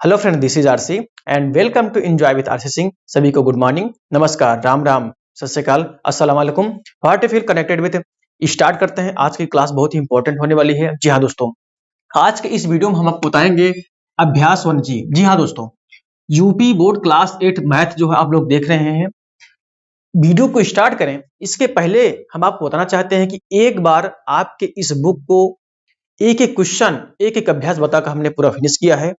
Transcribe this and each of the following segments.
Hello friend, this is RC and welcome to enjoy with RC Singh. सभी को good morning, नमस्कार, राम राम, सत श्री अकाल, अस्सलाम वालेकुम। How to feel connected with. Start करते हैं। आज की क्लास बहुत ही इंपॉर्टेंट होने वाली है। जी हाँ दोस्तों, आज के इस वीडियो में हम आपको बताएंगे अभ्यास 1G। जी हाँ दोस्तों, यूपी बोर्ड क्लास 8 मैथ जो है आप लोग देख रहे हैं। वीडियो को स्टार्ट करें इसके पहले हम आपको बताना चाहते हैं कि एक बार आपके इस बुक को एक एक क्वेश्चन, एक एक अभ्यास बताकर हमने पूरा फिनिश किया है।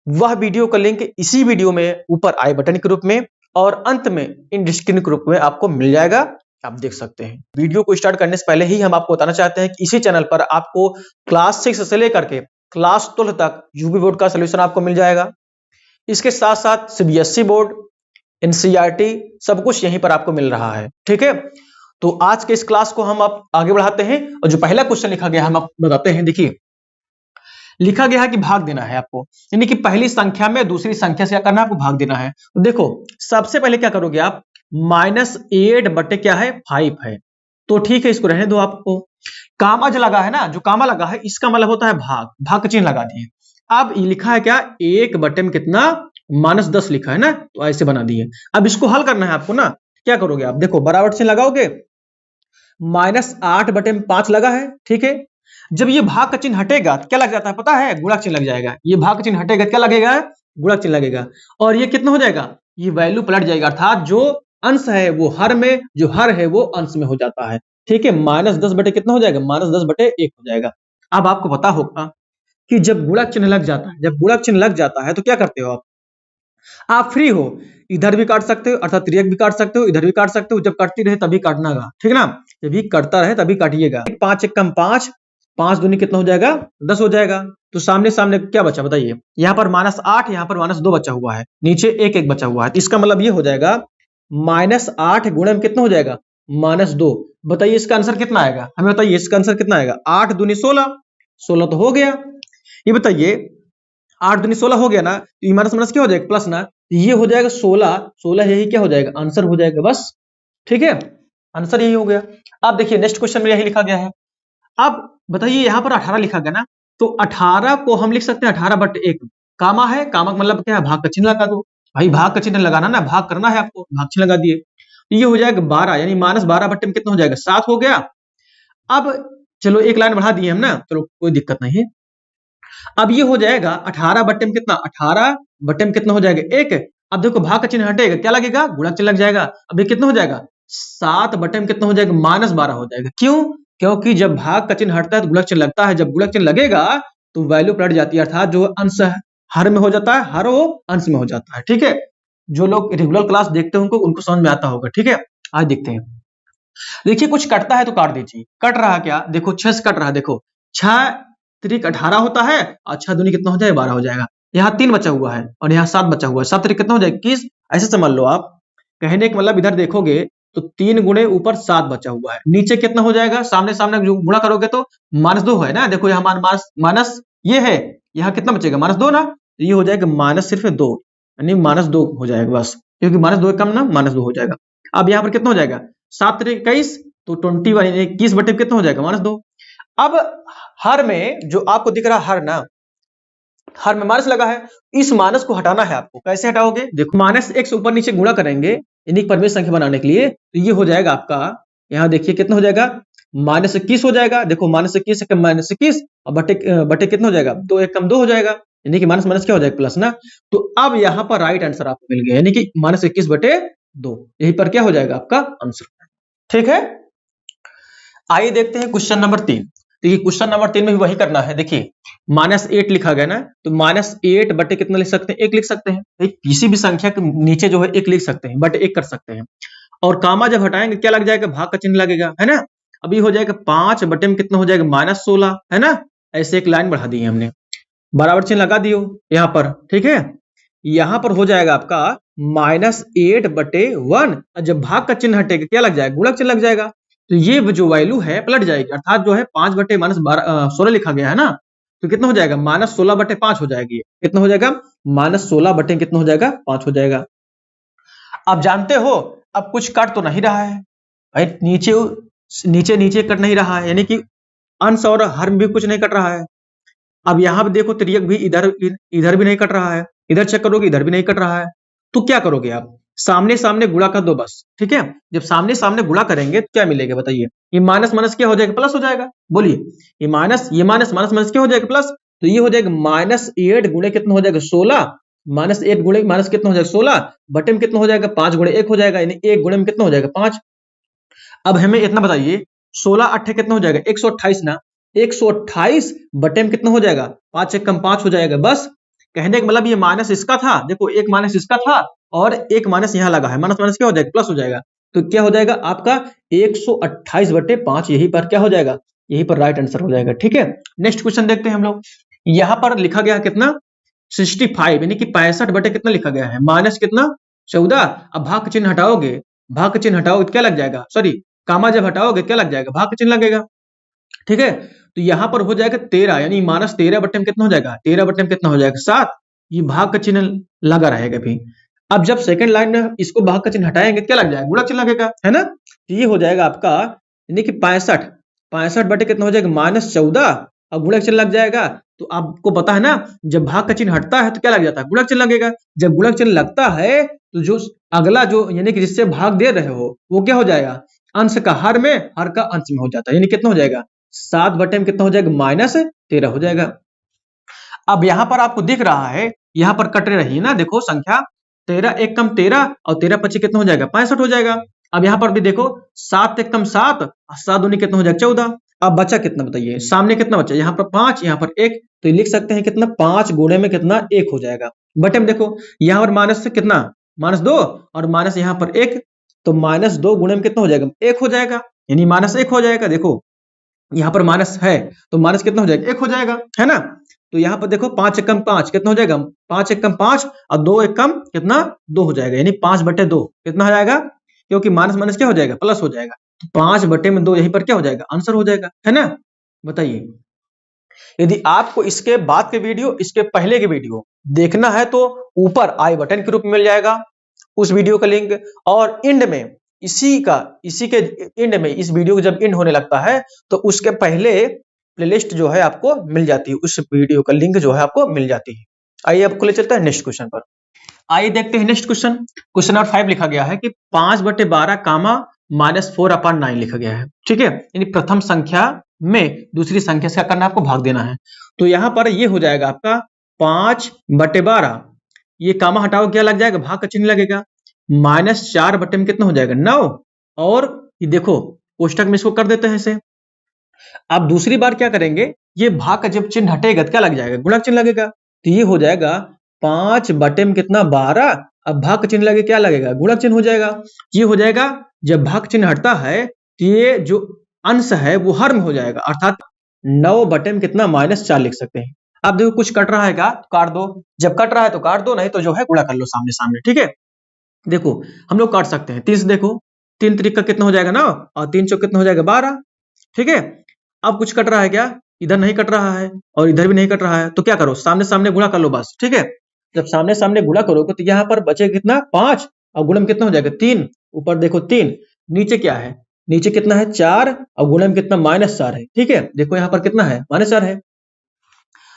वह वीडियो का लिंक इसी वीडियो में ऊपर आई बटन के रूप में और अंत में इन स्क्रीन के रूप में आपको मिल जाएगा, आप देख सकते हैं। वीडियो को स्टार्ट करने से पहले ही हम आपको बताना चाहते हैं कि इसी चैनल पर आपको क्लास 6 से लेकर के क्लास 12 तक यूपी बोर्ड का सोल्यूशन आपको मिल जाएगा। इसके साथ साथ सीबीएसई बोर्ड, एनसीईआरटी सब कुछ यहीं पर आपको मिल रहा है। ठीक है, तो आज के इस क्लास को हम आप आगे बढ़ाते हैं और जो पहला क्वेश्चन लिखा गया हम आपको बताते हैं। देखिए, लिखा गया है कि भाग देना है आपको, यानी कि पहली संख्या में दूसरी संख्या से क्या करना है, आपको भाग देना है। तो देखो, सबसे पहले क्या करोगे आप, -8 बटे क्या है, 5 है। तो ठीक है, इसको रहने दो। आपको कामा जो लगा है ना, जो कामा लगा है इसका मतलब होता है भाग, भाग का चिन्ह लगा दिए। अब ये लिखा है क्या, 1 बटे में कितना, -10 लिखा है ना, तो ऐसे बना दिए। अब इसको हल करना है आपको ना। क्या करोगे आप, देखो बराबर चिन्ह लगाओगे, -8 बटे में 5 लगा है। ठीक है, जब ये भाग का चिन्ह हटेगा तो क्या लग जाता है पता है, गुणक चिन्ह लग जाएगा। ये भाग का चिन्ह हटेगा क्या लगेगा, गुणक चिन्ह लगेगा। और ये कितना हो जाएगा, ये वैल्यू पलट जाएगा, अर्थात जो अंश है वो हर में, जो हर है वो अंश में हो जाता है। ठीक है, -10 बटे कितना हो जाएगा, -10 बटे 1 हो जाएगा। अब आपको पता होगा कि जब गुणक चिन्ह लग जाता है, जब गुणक चिन्ह लग जाता है तो क्या करते हो आप फ्री हो, इधर भी काट सकते हो, अर्थात तिर्यक भी काट सकते हो, इधर भी काट सकते हो। जब कटती रहे तभी काटना गा, ठीक ना, जब भी कटता रहे तभी काटिएगा। 5 एक कम 5, 5 दूनी कितना हो जाएगा, 10 हो जाएगा। तो सामने सामने क्या बचा बताइए, यहाँ पर -8, यहाँ पर -2 बचा हुआ है, नीचे 1 1 बचा हुआ है। तो इसका मतलब ये हो जाएगा -8 गुणे में कितना हो जाएगा, -2। बताइए इसका आंसर कितना आएगा, हमें बताइए इसका आंसर कितना आएगा। 8 दूनी 16, 16 तो हो गया। ये बताइए 8 दूनी 16 हो गया ना, तो ये माइनस माइनस क्या हो जाएगा, प्लस ना, ये हो जाएगा 16, 16 यही क्या हो जाएगा, आंसर हो जाएगा बस। ठीक है, आंसर यही हो गया। अब देखिए नेक्स्ट क्वेश्चन में यही लिखा गया है। अब बताइए यहाँ पर 18 लिखा गया ना, तो 18 को हम लिख सकते हैं 18 बटे 1। कामा है, कामा का मतलब क्या है, भाग का चिन्ह लगा दो भाई, भाग का चिन्ह लगाना ना, भाग करना है आपको, भाग चिन्ह लगा दिए। तो ये हो जाएगा 12, यानी -12 बटे में कितना हो जाएगा, 7 हो गया। अब चलो एक लाइन बढ़ा दिए हम ना, चलो कोई दिक्कत नहीं। अब ये हो जाएगा 18 बटे में कितना, 18 बटे में कितना हो जाएगा, 1। अब देखो भाग का चिन्ह हटेगा, क्या लगेगा, गुणक चिन्ह लग जाएगा। अब ये कितना हो जाएगा, 7 बटे में कितना हो जाएगा, -12 हो जाएगा। क्यों, क्योंकि जब भाग का चिन्ह हटता है तो गुणक चिन्ह लगता है। जब गुणक चिन्ह लगेगा तो वैल्यू पलट जाती है, अर्थात जो अंश है हर में हो जाता है, हर वो अंश में हो जाता है। ठीक है, जो लोग रेगुलर क्लास देखते हैं उनको समझ में आता होगा। ठीक है, आज देखते हैं। देखिए कुछ कटता है तो काट दीजिए। कट रहा क्या, देखो 6 से कट रहा है। देखो 6 त्रिक 18 होता है और 6 दूनी कितना हो जाएगा, 12 हो जाएगा। यहाँ 3 बचा हुआ है और यहाँ 7 बचा हुआ है, 7 त्रिक कितना हो जाएगा, 21। ऐसे समझ लो आप, कहने का मतलब इधर देखोगे तो 3 गुणे ऊपर 7 बचा हुआ है, नीचे कितना हो जाएगा, सामने सामने जो गुणा करोगे तो -2 है ना। देखो यहाँ माइनस ये है, यहाँ कितना बचेगा, -2 ना, तो ये हो जाएगा माइनस सिर्फ 2, यानी -2 हो जाएगा बस, क्योंकि -2 कम ना, -2 हो जाएगा। अब यहाँ पर कितना हो जाएगा, 7 त्रिक 21, तो 21 यानी 21 बटे कितना हो जाएगा, -2। अब हर में जो आपको दिख रहा हर ना, हर में माइनस लगा है, इस माइनस को हटाना है आपको। कैसे हटाओगे, देखो -1 से ऊपर नीचे गुणा करेंगे, यानी परमेय संख्या बनाने के लिए, तो ये हो जाएगा आपका, यहाँ देखिए कितना हो जाएगा, -21 हो जाएगा। देखो -21 कम -21 और बटे कितना हो जाएगा, 2 1 कम 2 हो जाएगा, यानी कि माइनस माइनस क्या हो जाएगा, प्लस ना। तो अब यहाँ पर राइट आंसर आपको मिल गया, यानी कि -21 बटे 2, यही पर क्या हो जाएगा आपका आंसर। ठीक है, आइए देखते हैं क्वेश्चन नंबर 3। देखिए क्वेश्चन नंबर 3 में भी वही करना है। देखिए -8 लिखा गया ना, तो -8 बटे कितना लिख सकते हैं, 1 लिख सकते हैं। किसी भी संख्या के नीचे जो है 1 लिख सकते हैं, बटे 1 कर सकते हैं। और कामा जब हटाएंगे क्या लग जाएगा, भाग का चिन्ह लगेगा, है ना। अभी हो जाएगा 5 बटे में कितना हो जाएगा, -16, है ना। ऐसे एक लाइन बढ़ा दी है हमने, बराबर चिन्ह लगा दियो यहाँ पर। ठीक है, यहाँ पर हो जाएगा आपका -8 बटे 1, और जब भाग का चिन्ह हटेगा क्या लग जाएगा, गुणक चिन्ह लग जाएगा। तो ये जो वैल्यू है पलट जाएगी, अर्थात जो है 5 बटे -16 लिखा गया है ना, तो कितना हो जाएगा, -16 बटे 5 हो जाएगी। कितना हो जाएगा, -16 बटे कितना हो जाएगा, 5 हो जाएगा। आप जानते हो अब कुछ कट तो नहीं रहा है भाई, नीचे नीचे नीचे कट नहीं रहा है, यानी कि अंश और हर भी कुछ नहीं कट रहा है। अब यहाँ पे देखो त्रियक भी इधर इधर भी नहीं कट रहा है, इधर चेक करोगे इधर भी नहीं कट रहा है, तो क्या करोगे आप, सामने सामने गुणा कर दो बस, ठीक है। जब सामने सामने गुणा करेंगे तो क्या मिलेगा बताइए, ये माइनस माइनस क्या हो जाएगा, प्लस हो जाएगा। बोलिए, ये माइनस माइनस माइनस क्या हो जाएगा, प्लस। तो ये हो जाएगा -8 गुणे कितना हो जाएगा 16, -8 गुणे माइनस कितना हो जाएगा 16, बटे में कितना हो जाएगा 5 गुणे 1 हो जाएगा, यानी 1 गुणे में कितना हो जाएगा 5। अब हमें इतना बताइए, 16 अट्ठे कितना हो जाएगा 128 ना, 128 बटे में कितना हो जाएगा 5 एक कम 5 हो जाएगा। बस कहने का मतलब ये माइनस इसका था, देखो एक माइनस इसका था और एक माइनस यहाँ लगा है, माइनस माइनस क्या हो जाएगा, प्लस हो जाएगा। तो क्या हो जाएगा आपका 128 बटे 5, यही पर क्या हो जाएगा, यही पर राइट आंसर हो जाएगा, ठीक है। नेक्स्ट क्वेश्चन देखते हैं हम लोग। यहाँ पर लिखा गया कितना 65, यानी कि 65 बटे कितना लिखा गया है, माइनस कितना 14। अब भाग का चिन्ह हटाओगे, भाग का चिन्ह हटाओगे तो क्या लग जाएगा, सॉरी कामा जब हटाओगे क्या लग जाएगा, भाग का चिन्ह लगेगा, ठीक है। तो यहाँ पर हो जाएगा 13, यानी -13 बटे में कितना हो जाएगा, 13 बटे में कितना हो जाएगा 7, ये भाग का चिन्ह लगा रहेगा भी। अब जब सेकंड लाइन में इसको भाग का चिन्ह हटाएंगे क्या लग जाएगा, गुणा चिन्ह लगेगा, है ना। तो ये हो जाएगा आपका, यानी कि 65 बटे कितना हो जाएगा -14 और गुणा चिन्ह लग जाएगा। तो आपको पता है ना, जब भाग का चिन्ह हटता है तो क्या लग जाता है, गुणा चिन्ह लगेगा। जब गुणा चिन्ह लगता है तो जो अगला जो यानी कि जिससे भाग दे रहे हो वो क्या हो जाएगा, अंश का हर में, हर का अंश में हो जाता है, यानी कितना हो जाएगा 7 बटे में कितना हो जाएगा -13 हो जाएगा। अब यहाँ पर आपको दिख रहा है, यहाँ पर कट रही है ना, देखो संख्या 13 एक कम 13 और 13 पच्चीस कितना हो जाएगा 65 हो जाएगा। अब यहाँ पर भी देखो 7 एक कम 7 और 7 दूनी कितना हो जाएगा 14। अब बचा कितना बताइए, सामने कितना बचा, यहाँ पर 5 यहाँ पर 1, तो लिख सकते हैं कितना 5 गुणे में कितना 1 हो जाएगा। बटे में देखो यहाँ पर माइनस से कितना -2 और माइनस यहाँ पर 1, तो -2 गुणे में कितना हो जाएगा 1 हो जाएगा, यानी -1 हो जाएगा। देखो यहाँ पर माइनस है तो माइनस कितना हो जाएगा 1 हो जाएगा, है ना। तो यहाँ पर देखो 5 एक कम 5 कितना हो जाएगा, 5 एक कम 5 और 2 एक कम कितना 2 हो जाएगा, यानी 5 बटे 2 कितना हो जाएगा, क्योंकि माइनस माइनस क्या हो जाएगा प्लस हो जाएगा, तो 5 बटे में 2 यहीं पर क्या हो जाएगा आंसर हो जाएगा, है ना। बताइए, यदि आपको इसके बाद के वीडियो, इसके पहले के वीडियो देखना है तो ऊपर आई बटन के रूप में मिल जाएगा उस वीडियो का लिंक, और एंड में इसी के एंड में, इस वीडियो को जब एंड होने लगता है तो उसके पहले प्लेलिस्ट जो है आपको मिल जाती है, उस वीडियो का लिंक जो है आपको मिल जाती है। आइए आपको ले चलता है नेक्स्ट क्वेश्चन पर। आइए देखते हैं नेक्स्ट क्वेश्चन। क्वेश्चन नंबर 5 लिखा गया है कि 5 बटे 12 कामा -4/9 लिखा गया है, ठीक है। यानी प्रथम संख्या में दूसरी संख्या से क्या करना है, आपको भाग देना है। तो यहाँ पर ये हो जाएगा आपका 5 बटे 12, ये कामा हटाओ क्या लग जाएगा, भाग का चिन्ह लगेगा, -4 बटे में कितना हो जाएगा 9, और ये देखो कोष्टक में इसको कर देते हैं इसे। अब दूसरी बार क्या करेंगे, ये भाग का जब चिन्ह हटेगा तो क्या लग जाएगा, गुणक चिन्ह लगेगा। तो ये हो जाएगा 5 बटे में कितना 12, अब भाग का चिन्ह लगे क्या लगेगा, गुणक चिन्ह हो जाएगा। ये हो जाएगा, जब भाग चिन्ह हटता है तो ये जो अंश है वो हर में हो जाएगा, अर्थात 9 बटे में कितना -4 लिख सकते हैं। अब देखो कुछ कट रहा है क्या, तो काट दो, जब कट रहा है तो काट दो, नहीं तो जो है गुणा कर लो सामने सामने, ठीक है। देखो हम लोग काट सकते हैं 3 से, देखो 3 त्रिक कितना हो जाएगा 9 और 3 चौक कितना हो जाएगा 12, ठीक है। अब कुछ कट रहा है क्या, इधर नहीं कट रहा है और इधर भी नहीं कट रहा है, तो क्या करो सामने सामने गुणा कर लो बस, ठीक है। जब सामने सामने गुणा करोगे तो यहाँ पर बचे कितना 5 और गुणा में कितना हो जाएगा 3, ऊपर देखो 3, नीचे क्या है, नीचे कितना है 4 और गुणा में कितना -4 है, ठीक है। देखो यहाँ पर कितना है -4 है।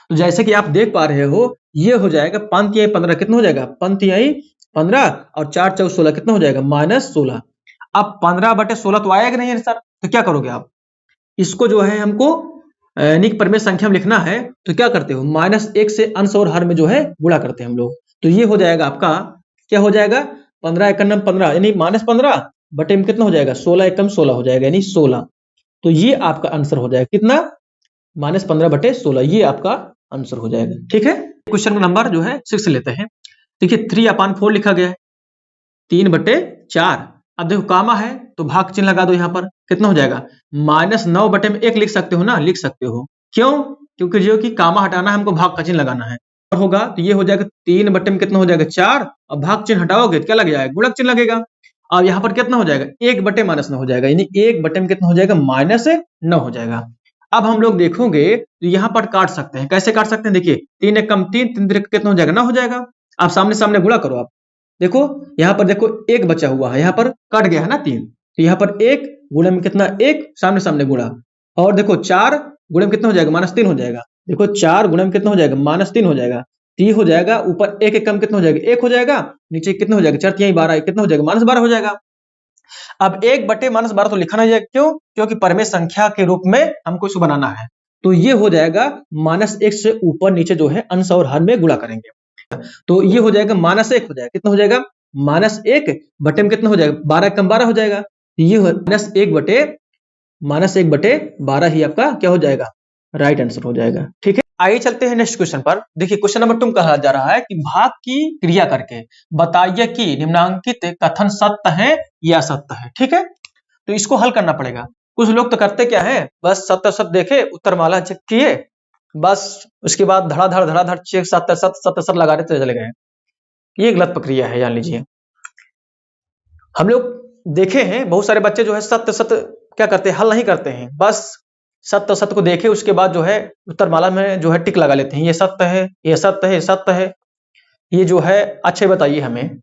तो जैसे कि आप देख पा रहे हो ये हो जाएगा पंक्ति 15 कितना हो जाएगा, पंक्ति 15 और 4 चौक 16 कितना हो जाएगा -16। अब 15 बटे 16 तो आएगा नहीं सर, तो क्या करोगे आप, इसको जो है हमको निक परमेय संख्या में लिखना है, तो क्या करते हो -1 से अंश और हर में जो है गुणा करते हैं हम लोग। तो ये हो जाएगा आपका, क्या हो जाएगा 15 एकम 15 यानी -15 बटे में कितना हो जाएगा 16 एकम 16 हो जाएगा, यानी 16। तो ये आपका आंसर हो जाएगा कितना -15 बटे 16, ये आपका आंसर हो जाएगा, ठीक है। क्वेश्चन नंबर जो है 6 लेते हैं। देखिए 3/4 लिखा गया है, 3/4। अब देखो कामा है तो भाग चिन्ह लगा दो, यहाँ पर कितना हो जाएगा -9 बटे में 1 लिख सकते हो ना, लिख सकते हो, क्यों, क्योंकि जो कि कामा हटाना है हमको भाग का चिन्ह लगाना है, और होगा तो ये हो जाएगा 3 बटे में कितना हो जाएगा 4 और भाग चिन्ह हटाओगे तो क्या लग जाएगा गुणक चिन्ह लगेगा, और यहाँ पर कितना हो जाएगा 1 बटे -9 हो जाएगा, यानी 1 बटे में कितना हो जाएगा -9 हो जाएगा। अब हम लोग देखोगे तो यहाँ पर काट सकते हैं, कैसे काट सकते हैं, देखिए 3 एक कम 3, 3 कितना हो जाएगा 9 हो जाएगा। आप सामने सामने गुणा करो, आप देखो यहाँ पर देखो 1 बचा हुआ है, यहाँ पर कट गया है ना 3, तो यहाँ पर 1 गुणा में कितना 1 सामने सामने गुणा, और देखो 4 गुणा में कितना हो जाएगा -3 हो जाएगा, देखो 4 गुणा में कितना हो जाएगा, -3 हो जाएगा, 3 हो जाएगा, ऊपर एक एक कम कितना हो जाएगा, 1 हो जाएगा, नीचे कितना हो जाएगा, 4 तिहाई 12, कितना हो जाएगा, -12 हो जाएगा। अब 1/-12 तो लिखा नहीं जाएगा, क्यों? क्योंकि परमेय संख्या के रूप में हमको इसको बनाना है। तो ये हो जाएगा -1 से ऊपर नीचे जो है अंश और हर में गुणा करेंगे। तो ये हो जाएगा -1 हो जाएगा, कितना हो जाएगा, -1 बटे में कितना हो जाएगा, 12 कम 12 हो जाएगा। ये -1/12 ही आपका क्या हो जाएगा, राइट आंसर हो जाएगा। ठीक है, आइए चलते हैं नेक्स्ट क्वेश्चन पर। देखिए क्वेश्चन नंबर 2 कहा जा रहा है कि भाग की क्रिया करके बताइए कि निम्नांकित कथन सत्य है या असत्य है। ठीक है, तो इसको हल करना पड़ेगा। कुछ लोग तो करते क्या है, बस सत्य सत्य देखे, उत्तरमाला चेक किए, बस उसके बाद धड़ाधड़ चेक सत्य सत्य लगा देते चले गए। ये गलत प्रक्रिया है, जान लीजिए। हम लोग देखे हैं बहुत सारे बच्चे जो है सत्य सत्य क्या करते हैं, हल नहीं करते हैं, बस सत्य सत्य को देखे उसके बाद जो है उत्तरमाला में जो है टिक लगा लेते हैं, ये सत्य है, ये सत्य है, ये सत्य है। ये जो है अच्छे बताइए हमें,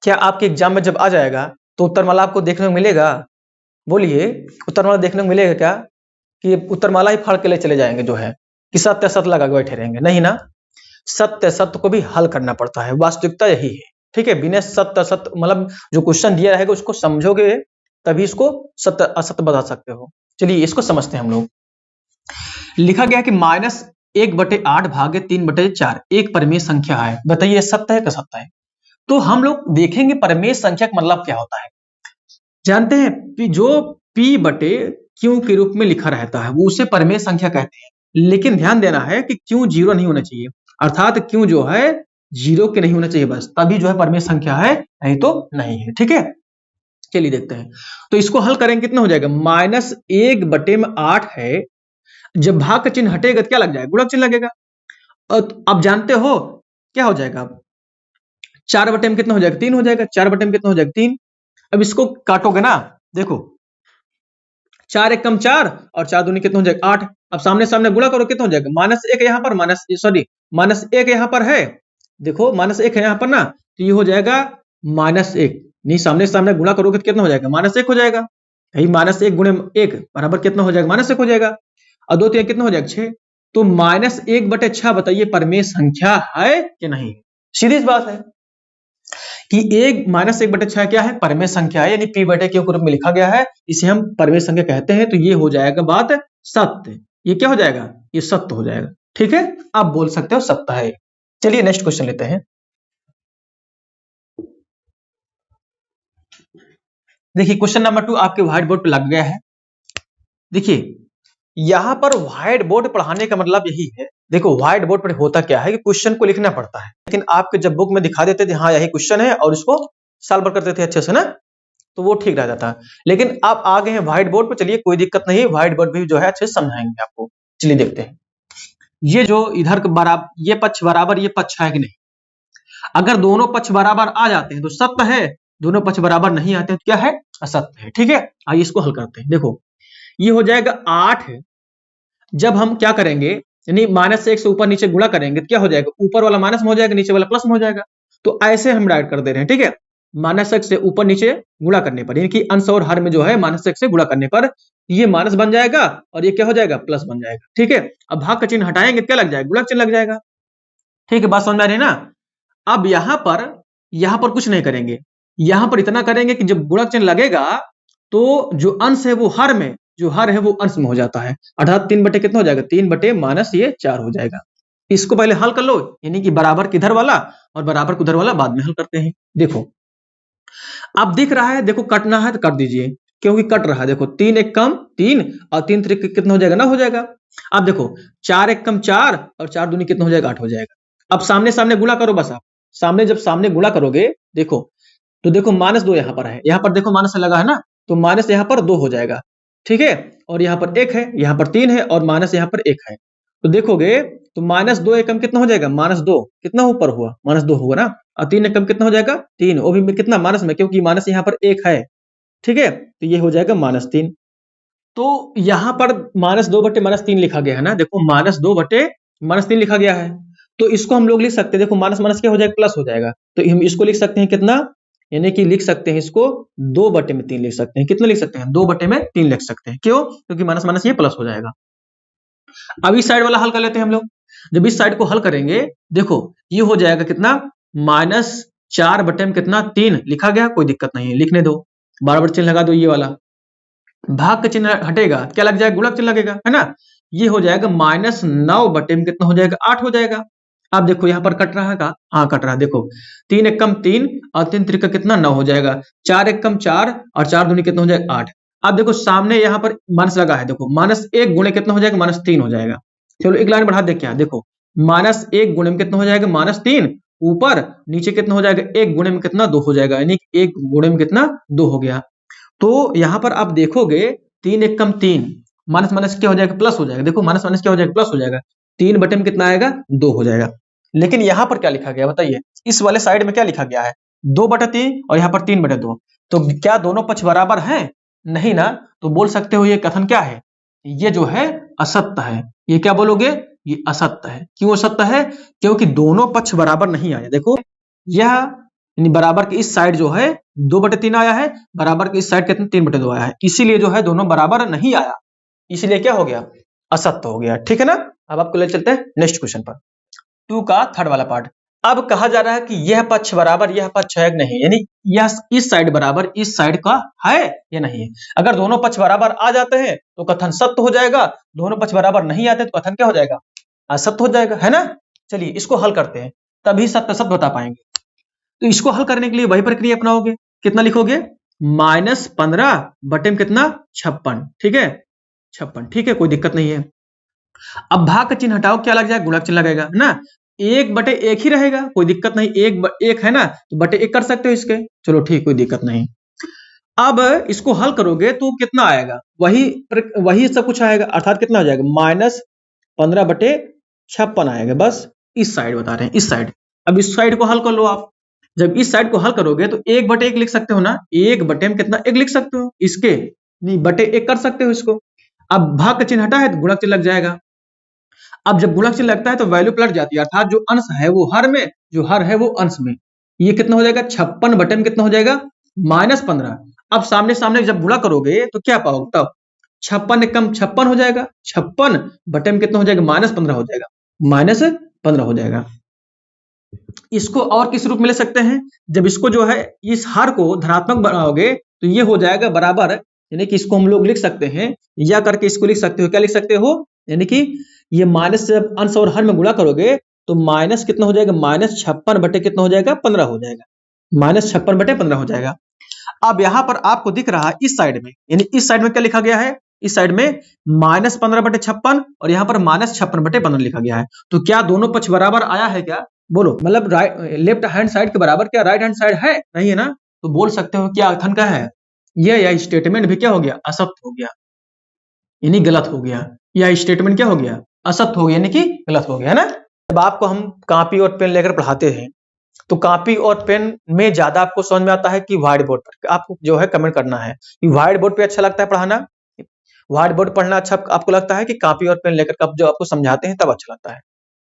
क्या आपके एग्जाम में जब आ जाएगा तो उत्तरमाला आपको देखने को मिलेगा? बोलिए, उत्तरमाला देखने को मिलेगा क्या कि उत्तरमाला ही फाड़ के ले चले जाएंगे जो है, कि सत्य सत्य लगा के बैठे रहेंगे? नहीं ना, सत्य सत्य को भी हल करना पड़ता है, वास्तविकता यही है। ठीक है, बिना सत्य सत्य मतलब जो क्वेश्चन दिया रहेगा उसको समझोगे तभी इसको सत्य असत्य बता सकते हो। चलिए इसको समझते हैं हम लोग। लिखा गया कि -1/8 भागे 3/4 एक परिमेय संख्या है, बताइए सत्य है कि असत्य है? तो हम लोग देखेंगे परिमेय संख्या का मतलब क्या होता है। जानते हैं कि जो p बटे q के रूप में लिखा रहता है वो उसे परिमेय संख्या कहते हैं, लेकिन ध्यान देना है कि q 0 नहीं होना चाहिए, अर्थात q जो है 0 के नहीं होना चाहिए, बस तभी जो है परिमेय संख्या है, नहीं तो नहीं है। ठीक है, चलिए देखते हैं। तो इसको हल करेंगे, कितना हो जाएगा, -1/8 है, जब भाग का चिन्ह हटेगा तो क्या लग जाएगा, गुणक चिन्ह लगेगा। अब जानते हो क्या हो जाएगा, 4 बटे में कितना हो जाएगा, 3 हो जाएगा, 4 बटे में कितना हो जाएगा, 3। अब इसको काटोगे ना, देखो 4 एक कम 4 और 4 दूनी कितना हो जाएगा, 8। अब सामने सामने गुणा करो, कितना हो जाएगा, -1 यहाँ पर -1 यहाँ पर है, देखो -1 है यहाँ पर ना, तो ये हो जाएगा -1, नहीं सामने सामने गुणा करोगे तो कितना हो जाएगा, -1 हो जाएगा। यही -1 गुणे 1 बराबर कितना हो जाएगा, -1 हो जाएगा, और 2 3 कितना हो जाएगा, 6। तो -1/6 बताइए परिमेय संख्या है कि नहीं? सीधी बात है कि -1/6 क्या है, परिमेय संख्या है, यानी p बटे q के रूप में लिखा गया है, इसे हम परिमेय संख्या कहते हैं। तो ये हो जाएगा बात सत्य, ये क्या हो जाएगा, ये सत्य हो जाएगा। ठीक है, आप बोल सकते हो सत्य है। चलिए नेक्स्ट क्वेश्चन लेते हैं। देखिए क्वेश्चन नंबर 2 आपके व्हाइट बोर्ड पे लग गया है। देखिए यहां पर व्हाइट बोर्ड पढ़ाने का मतलब यही है, देखो व्हाइट बोर्ड पर होता क्या है कि क्वेश्चन को लिखना पड़ता है, लेकिन आपके जब बुक में दिखा देते थे हाँ यही क्वेश्चन है और इसको सॉल्व करते थे अच्छे से ना, तो वो ठीक रहता था। लेकिन आप आ गए हैं व्हाइट बोर्ड पर, चलिए कोई दिक्कत नहीं, व्हाइट बोर्ड भी जो है अच्छे से समझाएंगे आपको। चलिए देखते हैं, ये जो इधर बराबर ये पक्ष बराबर ये पक्ष है कि नहीं, अगर दोनों पक्ष बराबर आ जाते हैं तो सत्य है, दोनों पक्ष बराबर नहीं आते तो क्या है, असत्य है। ठीक है, आइए इसको हल करते हैं। देखो ये हो जाएगा 8 है, जब हम क्या करेंगे यानी -1 से ऊपर नीचे गुणा करेंगे तो क्या हो जाएगा, ऊपर वाला माइनस में हो जाएगा, नीचे वाला प्लस में हो जाएगा। तो ऐसे हम डायरेक्ट कर दे रहे हैं। ठीक है, -1 से ऊपर नीचे गुणा करने पर, यानी कि अंश और हर में जो है -1 से गुणा करने पर ये माइनस बन जाएगा और ये क्या हो जाएगा, प्लस बन जाएगा। ठीक है, अब भाग का चिन्ह हटाएंगे क्या लग जाएगा, गुणक चिन्ह लग जाएगा। ठीक है, बात समझ में आ रही है ना। अब यहां पर कुछ नहीं करेंगे, यहां पर इतना करेंगे कि जब गुणक चिन्ह लगेगा तो जो अंश है वो हर में, जो हर है वो अंश में हो जाता है, अर्थात 3 बटे कितना हो जाएगा, 3 बटे -4 हो जाएगा। इसको पहले हल कर लो, यानी कि बराबर किधर वाला और बराबर किधर वाला बाद में हल करते हैं। देखो अब दिख रहा है, देखो कटना है तो कर दीजिए, क्योंकि कट रहा है। देखो 3 एक कम 3 और 3 3 कितना हो जाएगा, ना हो जाएगा। अब देखो 4 एक कम 4 और 4 दूनी कितना हो जाएगा, 8 हो जाएगा। अब सामने सामने गुणा करो, बस आप सामने जब सामने गुणा करोगे देखो, तो देखो -2 यहाँ पर है, यहाँ पर देखो माइनस लगा है ना, तो माइनस यहाँ पर 2 हो जाएगा। ठीक है, और यहाँ पर 1 है, यहाँ पर 3 है और माइनस यहाँ पर 1 है। तो देखोगे तो -2 एकम कितना हो जाएगा, -2 कितना ऊपर हुआ, -2 हुआ ना, और 3 एकम कितना हो जाएगा, 3, वो भी कितना माइनस में, क्योंकि माइनस यहाँ पर 1 है। ठीक है, तो ये हो जाएगा -3। तो यहाँ पर -2 बटे -3 लिखा गया है ना, देखो -2 बटे -3 लिखा गया है, तो इसको हम लोग लिख सकते हैं, देखो माइनस माइनस क्या हो जाएगा, प्लस हो जाएगा। तो हम इसको लिख सकते हैं कितना, यानी कि लिख सकते हैं इसको 2 बटे में 3 लिख सकते हैं। कितना लिख सकते हैं, 2 बटे में 3 लिख सकते हैं। क्यों, क्योंकि माइनस माइनस ये प्लस हो जाएगा। अब इस साइड वाला हल कर लेते हैं हम लोग। जब इस साइड को हल करेंगे, देखो ये हो जाएगा कितना, -4 कितना 3 लिखा गया, कोई दिक्कत नहीं है, लिखने दो, बार चिन्ह लगा दो, ये वाला भाग का चिन्ह हटेगा, क्या लग जाएगा, गुणक चिन्ह लगेगा, है ना। ये हो जाएगा -9 कितना हो जाएगा, 8 हो जाएगा। अब देखो यहाँ पर कट रहा है का, हाँ कट रहा है, देखो 3 एकम 3 और 3 त्रिका कितना 9 हो जाएगा, 4 एकम 4 और 4 दूनी कितना हो जाएगा 8। अब देखो सामने यहाँ पर माइनस लगा है, देखो -1 गुणे कितना हो जाएगा, -3 हो जाएगा। चलो एक लाइन बढ़ा दे, क्या देखो -1 गुणे में कितना हो जाएगा, -3, ऊपर नीचे कितना हो जाएगा, 1 गुणे में कितना 2 हो जाएगा, यानी 1 गुणे में कितना 2 हो गया। तो यहाँ पर आप देखोगे 3 एकम 3, माइनस माइनस क्या हो जाएगा, प्लस हो जाएगा, देखो माइनस माइनस क्या हो जाएगा, प्लस हो जाएगा, 3 बटे में कितना आएगा, 2 हो जाएगा। लेकिन यहाँ पर क्या लिखा गया बताइए, इस वाले साइड में क्या लिखा गया है, 2/3 और यहाँ पर 3/2। तो क्या दोनों पक्ष बराबर हैं, नहीं ना, तो बोल सकते हो ये कथन क्या है, ये जो है असत्य है। ये क्या बोलोगे, ये असत्य है। क्यों असत्य है, क्योंकि दोनों पक्ष बराबर नहीं आए। देखो यह बराबर के इस साइड जो है 2/3 आया है, बराबर के इस साइड कितना 3/2 आया है, इसीलिए जो है दोनों बराबर नहीं आया, इसलिए क्या हो गया, असत्य हो गया। ठीक है ना। अब आपको ले चलते हैं नेक्स्ट क्वेश्चन पर, 2 का थर्ड वाला पार्ट। अब कहा जा रहा है कि यह पक्ष बराबर यह पक्ष है नहीं, यानी यह इस साइड बराबर इस साइड का है या नहीं है। अगर दोनों पक्ष बराबर आ जाते हैं तो कथन सत्य हो जाएगा, दोनों पक्ष बराबर नहीं आते तो कथन क्या हो जाएगा, असत्य हो जाएगा, है ना। चलिए इसको हल करते हैं, तभी सत्य सत्य बता पाएंगे। तो इसको हल करने के लिए वही प्रक्रिया अपनाओगे, कितना लिखोगे, -15 बटे में कितना 56, ठीक है 56, ठीक है, कोई दिक्कत नहीं है। अब भाग का चिन्ह हटाओ, क्या लग जाएगा, गुणक चिन्ह लगेगा, है ना। 1/1 ही रहेगा, कोई दिक्कत नहीं, 1 है ना, तो बटे 1 कर सकते हो इसके, चलो ठीक, कोई दिक्कत नहीं। अब इसको हल करोगे तो कितना आएगा, वही सब कुछ आएगा, अर्थात कितना हो जाएगा, -15/56 आएगा, बस इस साइड बता रहे हैं, इस साइड। अब इस साइड को हल कर लो आप, जब इस साइड को हल करोगे तो 1/1 लिख सकते हो ना, 1 में कितना 1 लिख सकते हो, इसके नहीं बटे 1 कर सकते हो इसको। अब भाग का चिन्ह हटा है तो गुणक चिन्ह लग जाएगा। अब जब गुणक चिन्ह लगता है तो वैल्यू पलट जाती है, अर्थात जो अंश है वो हर में, जो हर है वो अंश में। ये कितना हो जाएगा, 56 बटे में कितना हो जाएगा, -15। अब सामने सामने जब गुणा करोगे तो क्या पाओगे, तब 56 एकम 56 हो जाएगा, 56 बटे में कितना हो जाएगा, -15 हो जाएगा, -15 हो जाएगा। इसको और किस रूप में ले सकते हैं, जब इसको जो है इस हर को धनात्मक बनाओगे तो ये हो जाएगा बराबर, यानी कि इसको हम लोग लिख सकते हैं, या करके इसको लिख सकते हो, क्या लिख सकते हो, यानी कि ये माइनस से जब अंश और हर में गुणा करोगे तो माइनस कितना हो जाएगा, -56 बटे कितना हो जाएगा, 15 हो जाएगा, -56 बटे 15 हो जाएगा। अब यहाँ पर आपको दिख रहा है इस साइड में, यानी इस साइड में क्या लिखा गया है, इस साइड में -15 बटे 56 और यहाँ पर -56 बटे 15 लिखा गया है। तो क्या दोनों पक्ष बराबर आया है क्या, बोलो, मतलब लेफ्ट हैंड साइड के बराबर क्या राइट हैंड साइड है, नहीं है ना। तो बोल सकते हो क्या कथन का है, यह स्टेटमेंट भी क्या हो गया, असत्य हो गया, यानी गलत हो गया। यह स्टेटमेंट क्या हो गया, असत्य हो गया, यानी कि गलत हो गया, है ना। जब आपको हम कॉपी और पेन लेकर पढ़ाते हैं तो कॉपी और पेन में ज्यादा आपको समझ में आता है कि व्हाइट बोर्ड पर, आपको जो है कमेंट करना है कि व्हाइट बोर्ड पे अच्छा लगता है पढ़ाना, व्हाइट बोर्ड पढ़ना अच्छा आपको लगता है कि कॉपी और पेन लेकर कब जो आपको समझाते हैं तब अच्छा लगता है,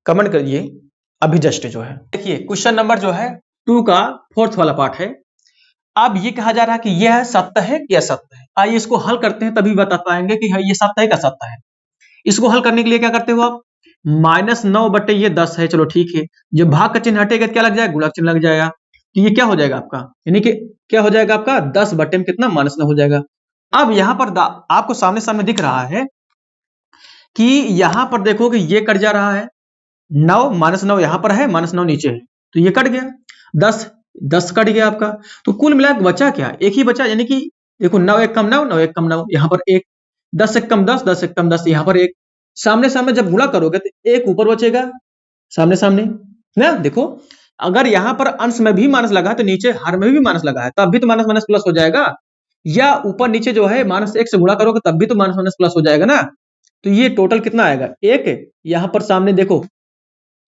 कमेंट करिए अभी जस्ट जो है। देखिए क्वेश्चन नंबर जो है 2 का फोर्थ वाला पार्ट है। अब ये कहा जा रहा है कि यह सत्य है कि असत्य है। आइए इसको हल करते हैं, तभी बता पाएंगे कि ये सत्य है कि असत्य है। इसको हल करने के लिए क्या करते हो आप, -9 बटे ये 10 है, चलो ठीक है, जब भाग का चिन्ह हटेगा क्या लग जाएगा, गुणक चिन्ह लग जाएगा। तो ये क्या हो जाएगा आपका, यानी कि क्या हो जाएगा आपका, 10 बटे में कितना -9 हो जाएगा। अब यहाँ पर आपको सामने सामने दिख रहा है कि यहाँ पर देखो कि ये कट जा रहा है, 9 -9 यहाँ पर है, -9 नीचे है, तो ये कट गया, 10 कट गया आपका। तो कुल मिलाकर बचा क्या, एक ही बचा, यानी कि देखो 9 एक कम 9, 9 एक कम 9, यहाँ पर 1, 10 एक कम 10, 10 एक कम 10, यहाँ पर 1। सामने सामने जब गुणा करोगे तो 1 ऊपर बचेगा, सामने सामने ना। देखो अगर यहाँ पर अंश में भी माइनस लगा है तो नीचे हर में भी माइनस लगा है, तब भी तो माइनस माइनस प्लस हो जाएगा, या ऊपर नीचे जो है -1 से गुणा करोगे तब भी तो माइनस माइनस प्लस हो जाएगा ना। तो ये टोटल कितना आएगा, 1। यहाँ पर सामने देखो,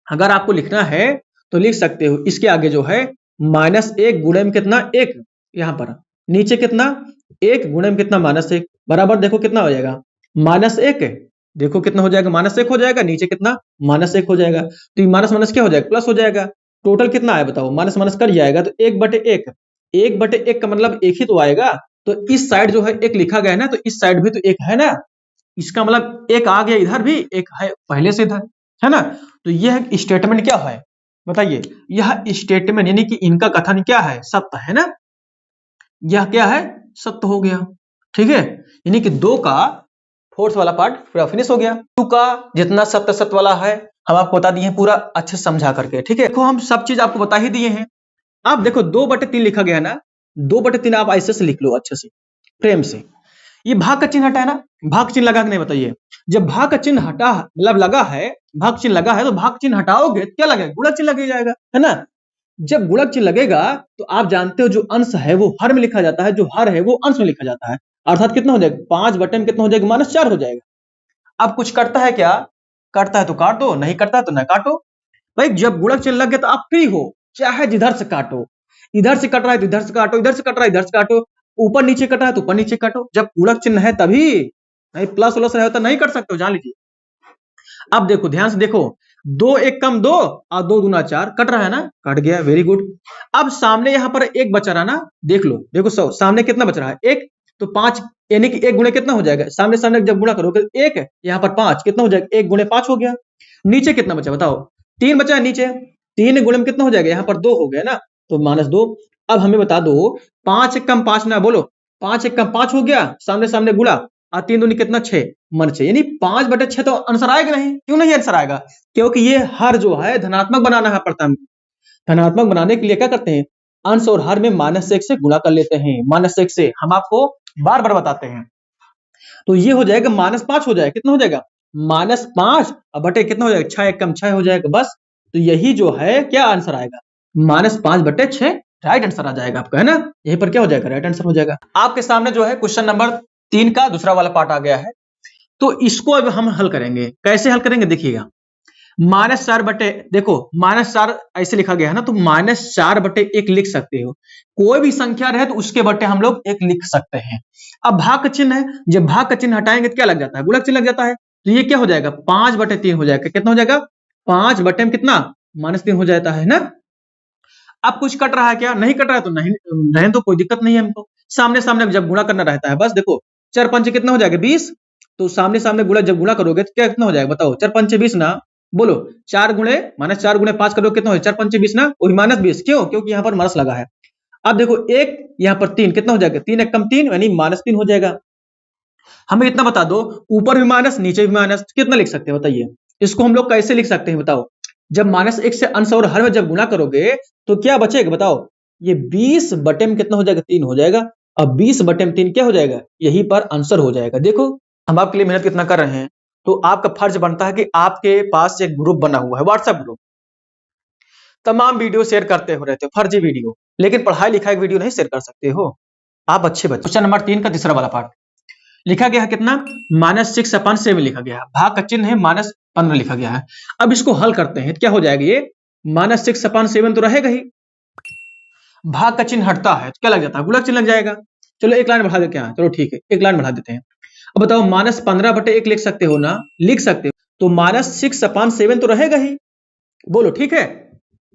अगर आपको लिखना है तो लिख सकते हो, इसके आगे जो है -1 गुणे में कितना 1, यहाँ पर नीचे कितना 1 गुणे में कितना -1, बराबर देखो कितना हो जाएगा, -1, देखो कितना हो जाएगा, -1 हो जाएगा, नीचे कितना -1 हो जाएगा, तो ये माइनस माइनस क्या हो जाएगा, प्लस हो जाएगा। टोटल कितना आया बताओ, माइनस माइनस कट जाएगा तो 1/1, 1/1 का मतलब 1 ही तो आएगा। तो इस साइड जो है 1 लिखा गया है ना, तो इस साइड भी तो 1 है ना, इसका मतलब एक आ गया इधर भी, एक है पहले से इधर, है ना। तो यह स्टेटमेंट क्या है बताइए, यह स्टेटमेंट यानी कि इनका कथन क्या है, सत्य है ना। यह क्या है, सत्य हो गया, ठीक है। यानी कि 2 का फोर्थ वाला पार्ट पूरा फिनिश हो गया। 2 का जितना सत्य सत्य वाला है हम आपको बता दिए हैं पूरा अच्छे से समझा करके, ठीक है। देखो हम सब चीज आपको बता ही दिए हैं। अब देखो 2/3 लिखा गया है ना, 2/3 आप ऐसे से लिख लो अच्छे से प्रेम से। ये भाग का चिन्ह हटा है ना, भाग चिन्ह लगा कि नहीं बताइए। जब भाग का चिन्ह हटा मतलब लगा है, भाग चिन्ह लगा है तो भाग चिन्ह हटाओगे तो क्या लगेगा, गुणक चिन्ह लग जाएगा, है ना। जब गुणक चिन्ह लगेगा तो आप जानते हो जो अंश है वो हर में लिखा जाता है, जो हर है वो अंश में लिखा जाता है। अर्थात कितना हो जाएगा, 5 में कितना हो जाएगा, -4 हो जाएगा। अब कुछ करता है क्या, करता है तो काट दो, नहीं करता है तो न काटो। भाई जब गुणक चिन्ह लग गया तो आप फ्री हो, चाहे जिधर से काटो, इधर से कट रहा है तो इधर से काटो, इधर से कट रहा है इधर से काटो, ऊपर नीचे कट रहा है तो ऊपर नीचे काटो। जब गुणक चिन्ह है तभी, नहीं प्लस उलस है तो नहीं कर सकते हो, जान लीजिए। अब देखो ध्यान से देखो, 2 1 कम 2 और 2 दूना 4, कट रहा है ना, कट गया, वेरी गुड। अब सामने यहाँ पर 1 बच रहा ना, देख लो, देखो सामने कितना बच रहा है, 1, तो 5 यानी कि 1 गुणे कितना हो जाएगा, सामने सामने जब गुणा करोगे 1 है, यहाँ पर 5 कितना हो जाएगा, 1 गुणे 5 हो गया। नीचे कितना बचा बताओ, 3 बचा है नीचे, 3 गुणे में कितना हो जाएगा, यहाँ पर 2 हो गया ना, तो -2। अब हमें बता दो 5 1 कम 5 ना, बोलो 5 1 कम 5 हो गया, सामने सामने गुणा, और 3 दूनी कितना 6, -6, यानी 5/6 तो आंसर आएगा नहीं। क्यों नहीं आंसर आएगा, क्योंकि ये हर जो है धनात्मक बनाना है प्रथम। धनात्मक बनाने के लिए क्या करते हैं, अंश और हर में -1 से गुणा कर लेते हैं, -1 से, हम आपको बार बार बताते हैं। तो ये हो जाएगा -5 हो जाएगा, कितना हो जाएगा, -5 और बटे कितना हो जाएगा, 6 1 कम 6 हो जाएगा बस। तो यही जो है क्या आंसर आएगा, -5/6 राइट आंसर आ जाएगा आपका, है ना। यहीं पर क्या हो जाएगा, राइट आंसर हो जाएगा। आपके सामने जो है क्वेश्चन नंबर 3 का दूसरा वाला पार्ट आ गया है। तो इसको अब हम हल करेंगे, कैसे हल करेंगे देखिएगा। -4 बटे, देखो -4 ऐसे लिखा गया है ना, तो -4/1 लिख सकते हो। कोई भी संख्या रहे तो उसके बटे हम लोग 1 लिख सकते हैं। अब भाग का चिन्ह है, जब भाग का चिन्ह हटाएंगे तो क्या लग जाता है, गुणक चिन्ह लग जाता है। तो ये क्या हो जाएगा, 5/3 हो जाएगा, कितना हो जाएगा, 5 बटे में कितना, -3 हो जाता है ना। अब कुछ कट रहा है क्या, नहीं कट रहा है तो नहीं रहने तो कोई दिक्कत नहीं है हमको। सामने सामने जब गुणा करना रहता है बस, देखो 4 5 कितना हो जाएगा 20, तो सामने सामने गुणा जब गुणा करोगे तो क्या कितना हो जाएगा बताओ, 4 5 20 ना, बोलो 4 गुणे -4 गुणे 5 करोगे कितना हो जाएगा, 4 5 20 ना, वही -20, क्यों, क्योंकि यहाँ पर माइनस लगा है। अब देखो 1 यहाँ पर 3 कितना हो जाएगा, 3 1 कम 3 यानी -3 हो जाएगा। हमें इतना बता दो, ऊपर भी माइनस नीचे भी माइनस, कितना लिख सकते हैं बताइए। इसको हम लोग कैसे लिख सकते हैं बताओ, जब -1 से अंश और हर में जब गुणा करोगे तो क्या बचेगा बताओ, ये 20 बटे में कितना हो जाएगा, 3 हो जाएगा। अब 20 बटे में 3 क्या हो जाएगा, यही पर आंसर हो जाएगा। देखो हम आपके लिए मेहनत कितना कर रहे हैं, तो आपका फर्ज बनता है कि आपके पास एक ग्रुप बना हुआ है, व्हाट्सएप ग्रुप, तमाम वीडियो शेयर करते हो रहते हो, फर्जी वीडियो, लेकिन पढ़ाई लिखाई वीडियो नहीं शेयर कर सकते हो आप, अच्छे बच्चे। क्वेश्चन नंबर 3 का तीसरा वाला पार्ट लिखा गया है कितना, -6/7 लिखा गया है, भाग का चिन्ह है -15 लिखा गया है। अब इसको हल करते हैं, क्या हो जाएगा, ये -6/7 तो रहेगा ही, भाग का चिन्ह हटता है तो क्या लग जाता है, गुणक चिन्ह लग जाएगा। चलो एक लाइन बढ़ा देते हैं, चलो ठीक है एक लाइन बढ़ा देते हैं। अब बताओ -15/1 लिख सकते हो ना, लिख सकते हो, तो -6/7 तो रहेगा ही, बोलो ठीक है।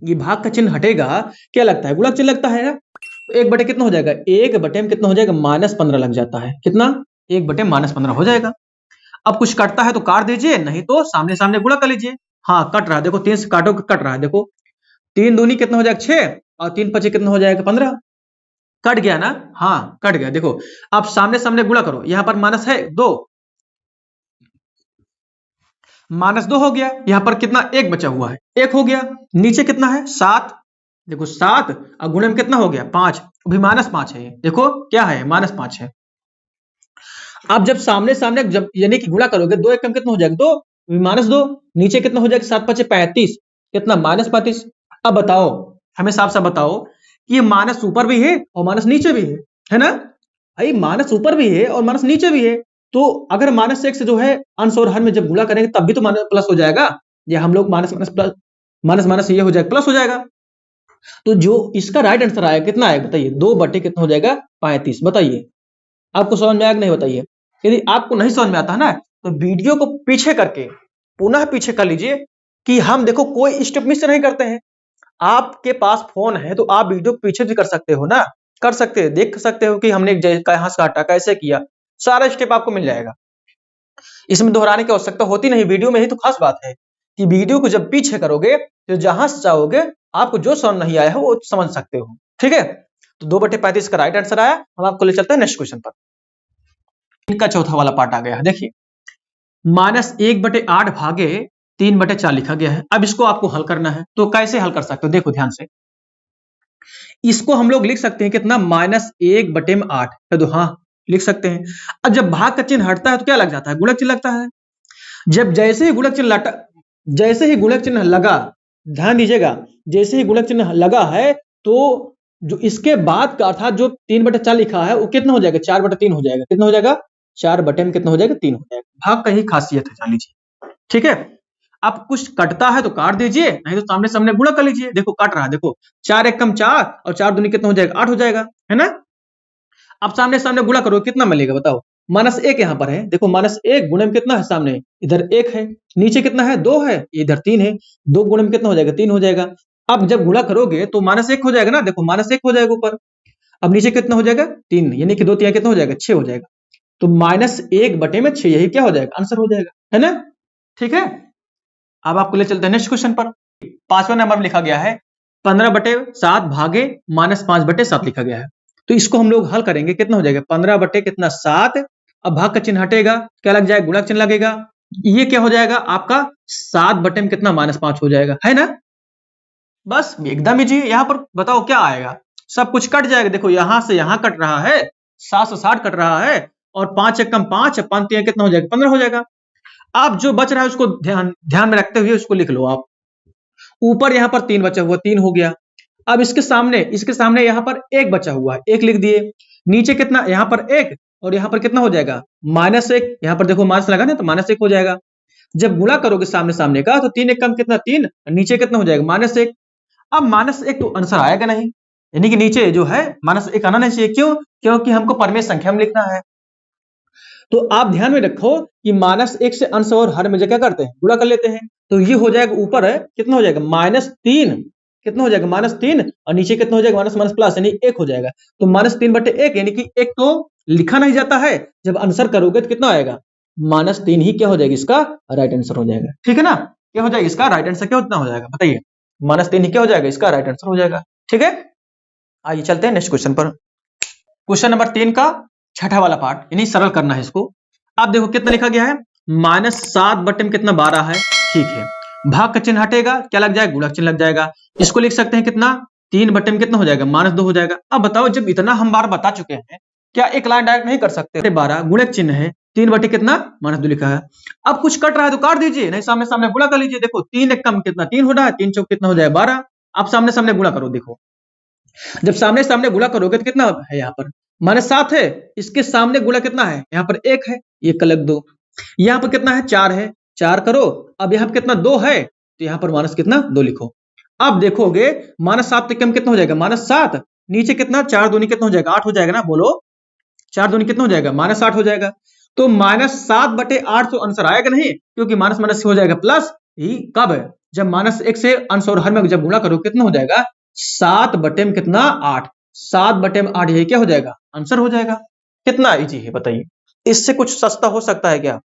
ये भाग का चिन्ह हटेगा, क्या लगता है, गुणक चिन्ह लगता है ना। तो 1 बटे कितना हो जाएगा, 1 बटे में कितना हो जाएगा, -15 लग जाता है, कितना, 1 बटे -15 हो जाएगा। अब कुछ कटता है तो काट दीजिए, नहीं तो सामने सामने गुणा कर लीजिए। हाँ कट रहा है, देखो 3 से काटो कट रहा है, देखो 3 दूनी कितना हो जाएगा 6 और 3 5 कितना हो जाएगा 15, कट गया ना, हाँ कट गया। देखो अब सामने सामने गुणा करो, यहाँ पर माइनस है 2, -2 हो गया, यहाँ पर कितना 1 बचा हुआ है, 1 हो गया, नीचे कितना है 7, देखो 7 और गुणे में कितना हो गया 5, अभी -5 है, देखो क्या है -5 है। अब जब सामने सामने जब यानी कि गुणा करोगे 2 1 कम कितना हो जाएगा 2, -2, नीचे कितना हो जाएगा 7 5 35, कितना -35। अब बताओ हमें साफ साफ बताओ कि ये माइनस ऊपर भी है और माइनस नीचे भी है ना, भाई माइनस ऊपर भी है और माइनस नीचे भी है। तो अगर -1 से जो है अंश और हर में जब गुणा करेंगे तब भी तो माइनस प्लस हो जाएगा, ये हम लोग minus minus plus minus minus ये हो जाएगा प्लस हो जाएगा। तो जो इसका राइट आंसर आएगा कितना आएगा बताइए, 2 बटे कितना हो जाएगा 35। बताइए आपको समझ में आया कि नहीं बताइए। यदि आपको नहीं समझ में आता है ना तो वीडियो को पीछे करके पुनः पीछे कर लीजिए, कि हम देखो कोई स्टेप मिस नहीं करते हैं। आपके पास फोन है तो आप वीडियो पीछे भी कर सकते हो ना, कर सकते हैं, देख सकते हो कि हमने कहाँ से काटा कैसे किया, सारा स्टेप आपको मिल जाएगा। इसमें दोहराने की आवश्यकता होती नहीं, वीडियो में ही तो खास बात है कि वीडियो को जब पीछे करोगे तो जहां से चाहोगे आपको जो समझ नहीं आया है वो समझ सकते हो। ठीक है, तो 2/35 का राइट आंसर आया। हम आपको ले चलते हैं नेक्स्ट क्वेश्चन पर। इनका चौथा वाला पार्ट आ गया है, देखिए -1/8 भागे 3/4 लिखा गया है। अब इसको आपको हल करना है, तो कैसे हल कर सकते हो, देखो ध्यान से। इसको हम लोग लिख सकते हैं कितना, -1/8 है तो हाँ लिख सकते हैं। अब जब भाग का चिन्ह हटता है तो क्या लग जाता है, गुणक चिन्ह लगता है। जब जैसे ही गुणक चिन्ह जैसे ही गुणक चिन्ह लगा, ध्यान दीजिएगा, जैसे ही गुणक चिन्ह लगा है तो जो इसके बाद का अर्थात जो 3/4 लिखा है वो कितना हो जाएगा, 4/3 हो जाएगा। कितना हो जाएगा, 4 में कितना हो जाएगा, 3 हो जाएगा। भाग का ही खासियत है, जान लीजिए। ठीक है, अब कुछ कटता है तो काट दीजिए, नहीं तो सामने सामने गुणा कर लीजिए। देखो कट रहा है, देखो 4 एक कम 4 और 4 दूनी कितना हो जाएगा, 8 हो जाएगा, है ना। अब सामने सामने गुणा करो, कितना मिलेगा बताओ, -1 यहाँ पर है, देखो -1 गुणे में कितना है, सामने इधर 1 है, नीचे कितना है, 2 है, इधर 3 है, 2 गुणे में कितना हो जाएगा, 3 हो जाएगा। अब जब गुणा करोगे तो -1 हो जाएगा ना, देखो -1 हो जाएगा ऊपर, अब नीचे कितना हो जाएगा, 3, यानी कि 2 3 कितना हो जाएगा, 6 हो जाएगा। तो -1/6 यही क्या हो जाएगा, आंसर हो जाएगा, है ना। ठीक है, अब आपको ले चलते हैं नेक्स्ट क्वेश्चन पर। 5वां नंबर में लिखा गया है 15/7 भागे -5/7 लिखा गया है। तो इसको हम लोग हल करेंगे, कितना हो जाएगा, 15/7। अब भाग का चिन्ह हटेगा, क्या लग जाएगा, गुणक चिन्ह लगेगा। ये क्या हो जाएगा आपका 7/में कितना, -5 हो जाएगा, है ना। बस एकदम इजी। यहां पर बताओ क्या आएगा, सब कुछ कट जाएगा। देखो यहां से यहां कट रहा है, 760 कट रहा है, और 5 एक कम 5, 5 3 कितना हो जाएगा, 15 हो जाएगा। आप जो बच रहा है उसको ध्यान में रखते हुए उसको लिख लो आप। ऊपर यहाँ पर 3 बचा हुआ, 3 हो गया। अब इसके सामने यहाँ पर 1 बचा हुआ है, 1 लिख दिए। नीचे कितना, यहाँ पर 1 और यहाँ पर कितना हो जाएगा, -1। यहाँ पर देखो माइनस लगा ना, तो -1 हो जाएगा। जब गुणा करोगे सामने सामने का तो 3 एक कम कितना, 3, नीचे कितना हो जाएगा, -1। अब -1 तो आंसर आएगा नहीं, यानी कि नीचे जो है -1 आना नहीं चाहिए। क्यों, क्योंकि हमको परमेय संख्या में लिखना है। तो आप ध्यान में रखो कि -1 से अंश और हर में क्या करते हैं, गुणा कर लेते हैं। तो ये हो जाएगा ऊपर है, कितना हो जाएगा, -3, कितना हो जाएगा, -3, और नीचे कितना हो जाएगा, माइनस माइनस प्लस, यानी 1 हो जाएगा। तो -3/1, यानी कि 1 तो लिखा नहीं जाता है, जब आंसर करोगे तो कितना आएगा, -3 ही क्या हो जाएगा, इसका राइट आंसर हो जाएगा। ठीक है ना, क्या हो जाएगा इसका राइट आंसर, क्या उतना हो जाएगा बताइए, -3 ही क्या हो जाएगा, इसका राइट आंसर हो जाएगा। ठीक है, आइए चलते हैं नेक्स्ट क्वेश्चन पर। क्वेश्चन नंबर 3 का छठा वाला पार्ट, यानी सरल करना है इसको। अब देखो कितना लिखा गया है, -7/में कितना, 12 है। ठीक है, भाग का चिन्ह हटेगा, क्या लग जाएगा, गुणक चिन्ह लग जाएगा। इसको लिख सकते हैं कितना, 3/में कितना हो जाएगा, -2 हो जाएगा। अब बताओ, जब इतना हम बार बता चुके हैं, क्या एक लाइन डायरेक्ट नहीं कर सकते, 12 गुणक चिन्ह है, 3/, कितना, -2 लिखा है। अब कुछ कट रहा है तो काट दीजिए, नहीं सामने सामने गुणा कर लीजिए। देखो 3 एक कम कितना, 3 हो रहा है, 3 चौक कितना हो जाएगा, 12। अब सामने सामने गुणा करो, देखो जब सामने सामने गुणा करोगे तो कितना है, यहाँ पर -7 है, इसके सामने गुणा कितना है, यहाँ पर 1 है, 1 का लग 2। यहाँ पर कितना है, 4 है, 4 करो। अब यहाँ पर कितना, 2 है, तो यहाँ पर माइनस कितना, 2 लिखो। अब देखोगे -7 से कम कितना हो जाएगा, -7, नीचे कितना, 4 दूनी कितना हो जाएगा, 8 हो जाएगा ना, बोलो 4 दूनी कितना हो जाएगा, -8 हो जाएगा। तो -7/8 तो आंसर आएगा नहीं, क्योंकि माइनस माइनस हो जाएगा प्लस ही। कब, जब -1 से अंश और हर में जब गुणा करो कितना हो जाएगा, 7/में कितना, 8, 7/8 यही क्या हो जाएगा, आंसर हो जाएगा। कितना इजी है बताइए, इससे कुछ सस्ता हो सकता है क्या।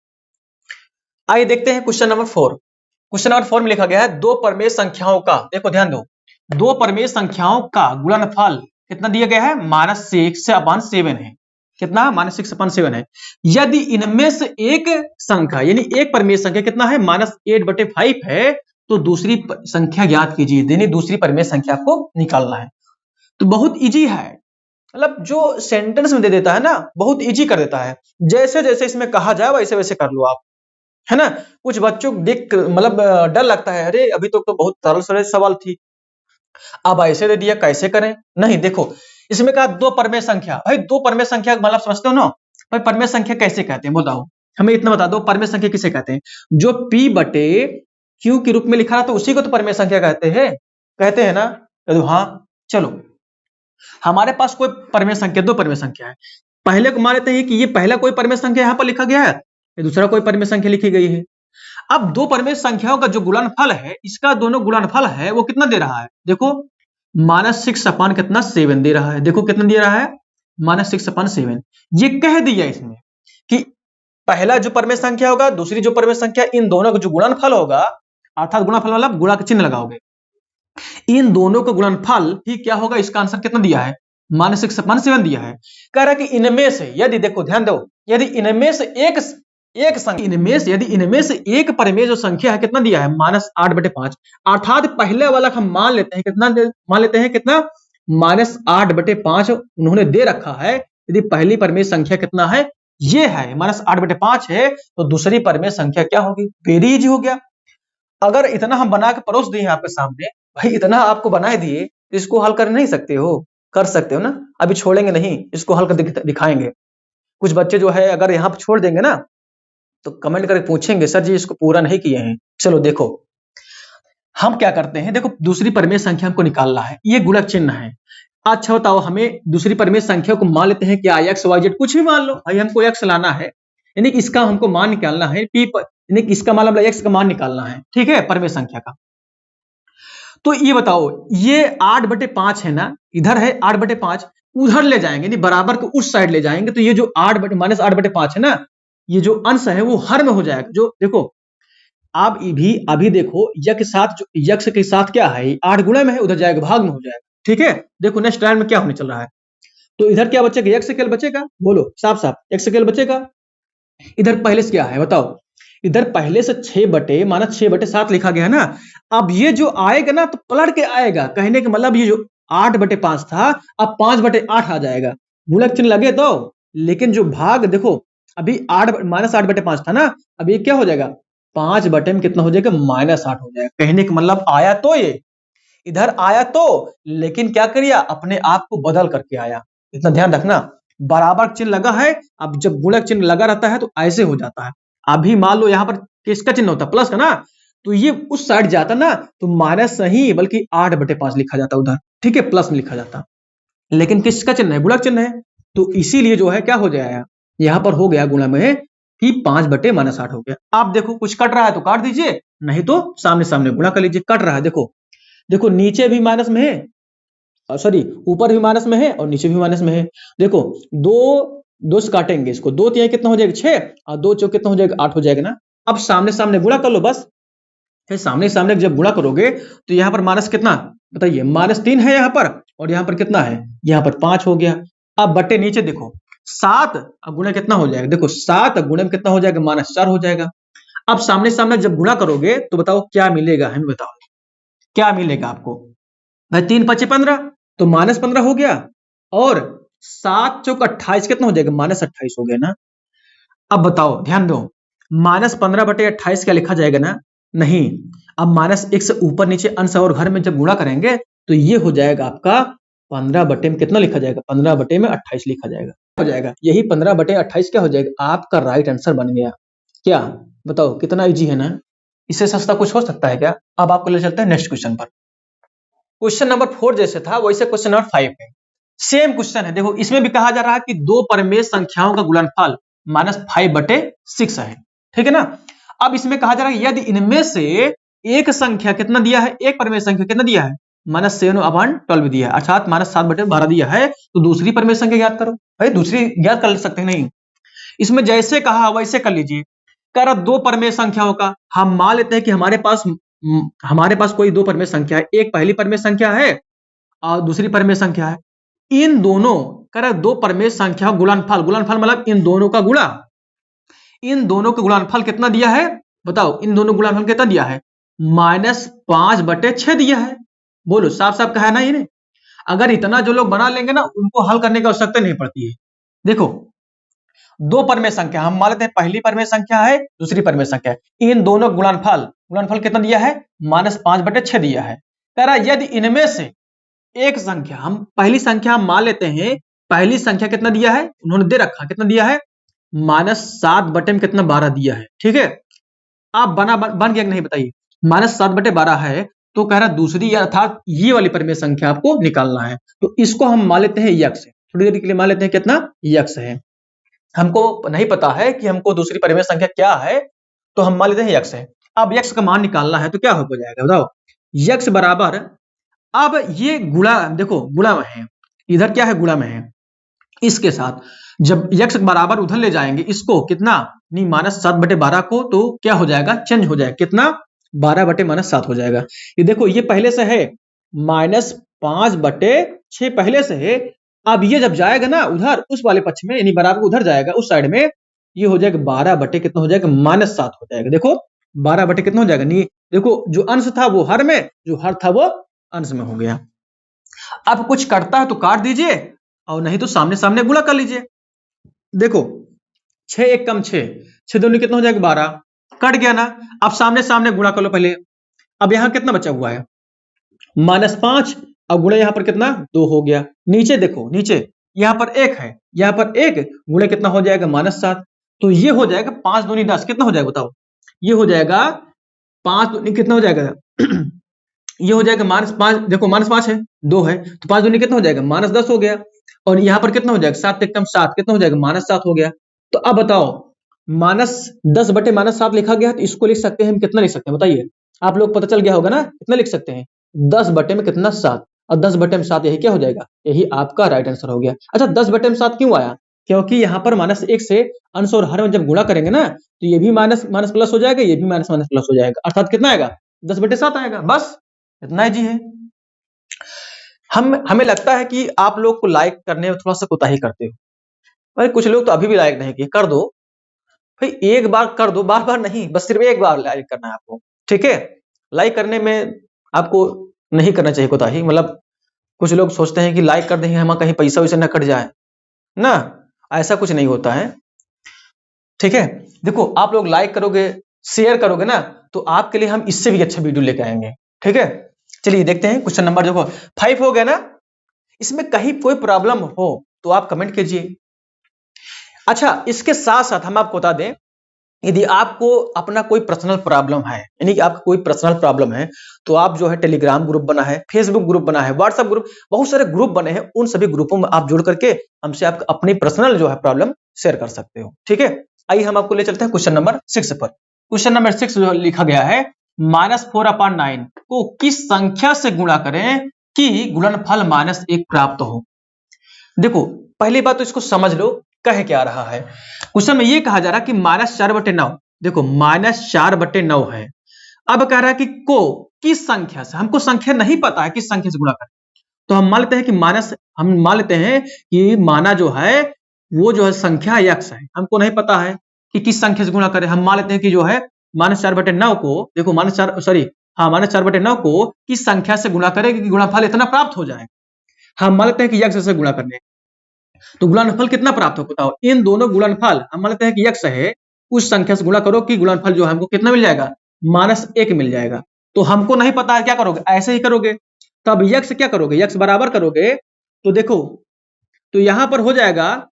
आइए देखते हैं क्वेश्चन नंबर 4। क्वेश्चन नंबर 4 में लिखा गया है, दो परमेय संख्याओं का, देखो ध्यान दो, दो परमेय संख्याओं का गुणनफल कितना दिया गया है, -6/7 है। कितना, -6/7 है। यदि इनमें से एक संख्या, यानी एक परमेय संख्या कितना है, -8/5 है, तो दूसरी संख्या ज्ञात कीजिए, यानी दूसरी परमेय संख्या को निकालना है। तो बहुत इजी है, मतलब जो सेंटेंस में दे देता है ना, बहुत इजी कर देता है। जैसे जैसे इसमें कहा जाए वैसे वैसे कर लो आप, है ना। कुछ बच्चों को देख मतलब डर लगता है, अरे अभी तो बहुत सरल सरल सवाल थी, अब ऐसे दे दिया, कैसे करें। नहीं, देखो इसमें कहा दो परमेय संख्या, भाई दो परमेय संख्या मतलब समझते हो ना, भाई परमेय संख्या कैसे कहते हैं बताओ, हमें इतना बता दो, परमेय संख्या किसे कहते हैं, जो P/Q के रूप में लिखा रहा तो उसी को तो परमेय संख्या कहते हैं ना। तो हाँ चलो, हमारे पास कोई परमेय संख्या, दो परमेय संख्या है, पहले को मान लेते हैं कि ये पहला कोई परमेय संख्या यहाँ पर लिखा गया है, ये दूसरा कोई परमेय संख्या लिखी गई है। अब दो परमेय संख्याओं का जो गुणनफल है, इसका दोनों गुणनफल है वो कितना दे रहा है, देखो -6/7 दे रहा है। देखो कितना दे रहा है, -6/7। ये कह दिया इसने कि पहला जो परमेय संख्या होगा, दूसरी जो परमेय संख्या, इन दोनों का जो गुणनफल होगा, अर्थात गुणनफल मतलब गुणा का चिन्ह लगाओगे, इन दोनों का गुणनफल ही क्या होगा, इसका आंसर कितना दिया है, -617 दिया है। कह रहा है कि इनमें से यदि, देखो ध्यान दो, यदि इनमें से एक संख्या, यदि इनमें से एक परमेय जो संख्या है कितना दिया है, -8/5, अर्थात पहले वाला हम मान लेते हैं कितना, -8/5 उन्होंने दे रखा है। यदि पहली परमेय संख्या कितना है, ये है -8/5 है, तो दूसरी परमेय संख्या क्या होगी, वेरी इजी हो गया। अगर इतना हम बना के परोस दिए आपके सामने, भाई इतना आपको बनाए दिए, इसको हल कर नहीं सकते हो, कर सकते हो ना, अभी छोड़ेंगे नहीं, इसको हल कर दिखाएंगे। कुछ बच्चे जो है अगर यहाँ पे छोड़ देंगे ना, तो कमेंट करके पूछेंगे सर जी इसको पूरा नहीं किए हैं। चलो देखो हम क्या करते हैं, देखो दूसरी परमेय संख्या हमको निकालना है, ये गुणक चिन्ह है। अच्छा बताओ, हमें दूसरी परमेय संख्या को मान लेते हैं क्या, एक्स वाई जेड कुछ भी मान लो, भाई हमको एक्स लाना है, यानी इसका हमको मान निकालना है, पी यानी इसका मतलब एक्स का मान निकालना है, ठीक है, परमेय संख्या का। तो ये बताओ, ये 8/5 है ना, इधर है 8/5, उधर ले जाएंगे, यानी बराबर को उस साइड ले जाएंगे, तो ये जो -8/5 है ना, ये जो अंश है वो हर में हो जाएगा। जो देखो आप अभी देखो, यक्स के साथ क्या है, 8 गुणा में है, उधर जाएगा भाग में हो जाएगा, ठीक है। देखो नेक्स्ट लाइन में क्या होने चल रहा है, तो इधर क्या बचेगा, एक्स स्केल बचेगा, बोलो साफ साफ, एक्स स्केल बचेगा। इधर पहले से क्या है बताओ, इधर पहले से 6/7 लिखा गया है ना, अब ये जो आएगा ना तो पलट के आएगा, कहने का मतलब ये जो 8/5 था अब 5/8 आ जाएगा, गुणक चिन्ह लगे तो। लेकिन जो भाग देखो, अभी -8/5 था ना, अब ये क्या हो जाएगा, 5 में कितना हो जाएगा, -8 हो जाएगा। कहने का मतलब आया तो ये इधर आया तो, लेकिन क्या करिया, अपने आप को बदल करके आया। इतना ध्यान रखना, बराबर चिन्ह लगा है, अब जब गुणक चिन्ह लगा रहता है तो ऐसे हो जाता है। अभी मान लो यहाँ पर किसका चिन्ह होता, प्लस का ना, तो ये उस साइड जाता ना तो माइनस नहीं बल्कि 8/5 लिखा जाता उधर, ठीक है, प्लस में लिखा जाता। लेकिन किसका चिन्ह है, गुणक चिन्ह है, तो इसीलिए जो है क्या हो जाएगा, यहाँ पर हो गया गुणा में कि 5/-8 हो गया। आप देखो कुछ कट रहा है तो काट दीजिए, नहीं तो सामने सामने गुणा कर लीजिए। कट रहा है देखो, देखो नीचे भी माइनस में है, सॉरी ऊपर भी माइनस में है और नीचे भी माइनस में है। देखो दो से काटेंगे इसको, 2 तिहाई कितना हो जाएगा 6, और 2 चौक कितना हो जाएगा 8 हो जाएगा ना। अब सामने सामने गुणा कर लो बस, फिर सामने सामने जब गुणा करोगे तो यहाँ पर माइनस कितना बताइए, -3 है यहाँ पर, और यहाँ पर कितना है, यहाँ पर 5 हो गया। अब बट्टे नीचे देखो 7, अब गुणा कितना हो जाएगा, देखो 7 गुणा में कितना हो जाएगा, -4 हो जाएगा। अब सामने सामने जब गुणा करोगे तो बताओ क्या मिलेगा, हमें बताओ क्या मिलेगा आपको, भाई 3 5 15, तो -15 हो गया, और 7 चौक 28 कितना हो जाएगा, -28 हो गया ना। अब बताओ ध्यान दो, -15/28 क्या लिखा जाएगा ना, नहीं। अब -1 से ऊपर नीचे अंश और घर में जब गुणा करेंगे तो ये हो जाएगा आपका 15 में कितना लिखा जाएगा, 15/28 लिखा जाएगा, हो जाएगा यही 15/28 क्या हो जाएगा, आपका राइट आंसर बन गया। क्या बताओ, कितना इजी है ना, इससे सस्ता कुछ हो सकता है क्या। अब आपको ले चलते हैं नेक्स्ट क्वेश्चन पर। क्वेश्चन नंबर 4 जैसे था वैसे क्वेश्चन नंबर 5 है, सेम क्वेश्चन है। देखो इसमें भी कहा जा रहा है कि दो परमेय संख्याओं का गुणनफल -5/6 है, ठीक है ना। अब इसमें कहा जा रहा है यदि इनमें से एक संख्या कितना दिया है, एक परमेय संख्या कितना दिया है, -7/12 दिया है, अर्थात -7/12 दिया है, तो दूसरी परमेय संख्या ज्ञात करो। भाई दूसरी ज्ञात कर सकते हैं, नहीं इसमें जैसे कहा वैसे कर लीजिए। कह रहा दो परमेय संख्याओं का, हम मान लेते हैं कि हमारे पास कोई दो परमेय संख्या है, एक पहली परमेय संख्या है और दूसरी परमेय संख्या है। इन दोनों कह रहा दो परमेय संख्या गुणनफल, गुणनफल मतलब इन दोनों का गुणा, इन दोनों का गुणनफल कितना दिया है बताओ, इन दोनों गुणनफल कितना दिया है, -5/6 दिया है। बोलो साफ साफ कहा है ना ये। अगर इतना जो लोग बना लेंगे ना उनको हल करने की आवश्यकता नहीं पड़ती है। देखो दो परमेय संख्या हम मान लेते हैं, पहली परमेय संख्या है दूसरी परमेय संख्या है, इन दोनों गुणनफल कितना दिया है, -5/6 दिया है। कह रहा यदि इनमें से एक संख्या, हम पहली संख्या हम मान लेते हैं, पहली संख्या कितना दिया है उन्होंने दे रखा, कितना दिया है, -7 कितना 12 दिया है, ठीक है। आप बन गया नहीं बताइए, -7/12 है, तो कह रहा दूसरी अर्थात ये वाली परमेय संख्या आपको निकालना है, तो इसको हम मान लेते हैं यक्स, थोड़ी देर के लिए मान लेते हैं कितना यक्स है। हमको नहीं पता है कि हमको दूसरी परमेय संख्या क्या है, तो हम मान लेते हैं यक्स है। अब यक्स का मान निकालना है तो क्या हो जाएगा बताओ, यक्स बराबर, अब ये गुणा, देखो गुणा में है, इधर क्या है गुणा में है, इसके साथ जब यक्स बराबर उधर ले जाएंगे इसको कितना नहीं -7/12 को तो क्या हो जाएगा, चेंज हो जाएगा, कितना 12/-7 हो जाएगा। ये देखो ये पहले से है -5/6 पहले से है। अब ये जब जाएगा ना उधर उस वाले पक्ष में यानी बराबर उधर जाएगा उस साइड में, ये हो जाएगा 12 बटे कितना हो जाएगा -7 हो जाएगा। देखो 12 बटे कितना हो जाएगा, नहीं देखो जो अंश था वो हर में, जो हर था वो अंश में हो गया। अब कुछ कटता है तो काट दीजिए और नहीं तो सामने सामने गुणा कर लीजिए। देखो 6 एक कम 6, 6 दूनी कितना हो जाएगा 12, कट गया ना। अब सामने सामने गुणा कर लो पहले। अब यहां कितना बचा हुआ है -5, अब गुणे यहां पर कितना 2 हो गया। नीचे देखो नीचे यहां पर 1 है, यहां पर 1 गुणे कितना हो जाएगा -7, तो ये हो जाएगा 5 दूनी 10 कितना हो जाएगा बताओ, ये हो जाएगा 5 दूनी कितना हो जाएगा ये हो जाएगा -5, देखो -5 है 2 है तो 5 दूनी कितना हो जाएगा -10 हो गया। और यहां पर कितना हो जाएगा 7 एक कम 7 कितना हो जाएगा -7 हो गया। तो अब बताओ -10/-7 लिखा गया तो इसको लिख सकते हैं हम, कितना लिख सकते हैं बताइए, आप लोग पता चल गया होगा ना कितना लिख सकते हैं, 10 बटे में कितना 7 और 10 बटे में 7 यही क्या हो जाएगा, यही आपका राइट आंसर हो गया। अच्छा 10 बटे में 7 क्यों आया, क्योंकि यहाँ पर -1 से अंश और हर में जब गुणा करेंगे ना तो ये भी माइनस माइनस प्लस हो जाएगा, ये भी माइनस माइनस प्लस हो जाएगा, अर्थात कितना आएगा 10/7 आएगा। बस इतना ही जी है। हमें लगता है कि आप लोग को लाइक करने में थोड़ा सा कोताही करते हो भाई, कुछ लोग तो अभी भी लाइक नहीं किए, कर दो भाई, एक बार कर दो, बार बार नहीं, बस सिर्फ एक बार लाइक करना है आपको, ठीक है। लाइक करने में आपको नहीं करना चाहिए कोताही, मतलब कुछ लोग सोचते हैं कि लाइक कर देंगे हमारा कहीं पैसा वैसा ना कट जाए ना, ऐसा कुछ नहीं होता है, ठीक है। देखो आप लोग लाइक करोगे शेयर करोगे ना तो आपके लिए हम इससे भी अच्छा वीडियो लेकर आएंगे, ठीक है। चलिए देखते हैं क्वेश्चन नंबर देखो 5 हो गया ना। इसमें कहीं कोई प्रॉब्लम हो तो आप कमेंट कीजिए। अच्छा इसके साथ साथ हम आपको बता दें, यदि आपको अपना कोई पर्सनल प्रॉब्लम है, यानी कि आपका कोई पर्सनल प्रॉब्लम है तो आप जो है टेलीग्राम ग्रुप बना है, फेसबुक ग्रुप बना है, व्हाट्सएप ग्रुप, बहुत सारे ग्रुप बने हैं, उन सभी ग्रुपों में आप जुड़ करके हमसे आप अपनी पर्सनल जो है प्रॉब्लम शेयर कर सकते हो, ठीक है। आइए हम आपको ले चलते हैं क्वेश्चन नंबर 6 पर। क्वेश्चन नंबर 6 जो लिखा गया है -4/9 को किस संख्या से गुणा करें कि गुणनफल -1 प्राप्त हो। देखो पहली बात तो इसको समझ लो कह क्या रहा है। क्वेश्चन में ये कहा जा रहा है कि -4/9, देखो -4/9 है। अब कह रहा है कि को किस संख्या से, हमको संख्या नहीं पता है किस संख्या से गुणा करें, तो हम मान लेते हैं कि हम मान लेते हैं कि माना जो है वो जो है संख्या x है, हमको नहीं पता है कि किस संख्या से गुणा करें। हम मान लेते हैं कि जो है -4/9 को, देखो -4/9 को किस संख्या से गुणा करें कि गुणनफल इतना प्राप्त हो जाए। हम मान लेते हैं कि x से गुणा करने, तो गुणनफल कितना प्राप्त हो बताओ, इन दोनों गुणनफल हम मान लेते हैं कि x है, उस संख्या से गुणा करो कि गुणनफल जो है हमको कितना मिल जाएगा -1 मिल जाएगा। तो हमको नहीं पता है क्या करोगे, ऐसे ही करोगे, तब x क्या करोगे, x बराबर करोगे तो देखो तो यहां पर हो जाएगा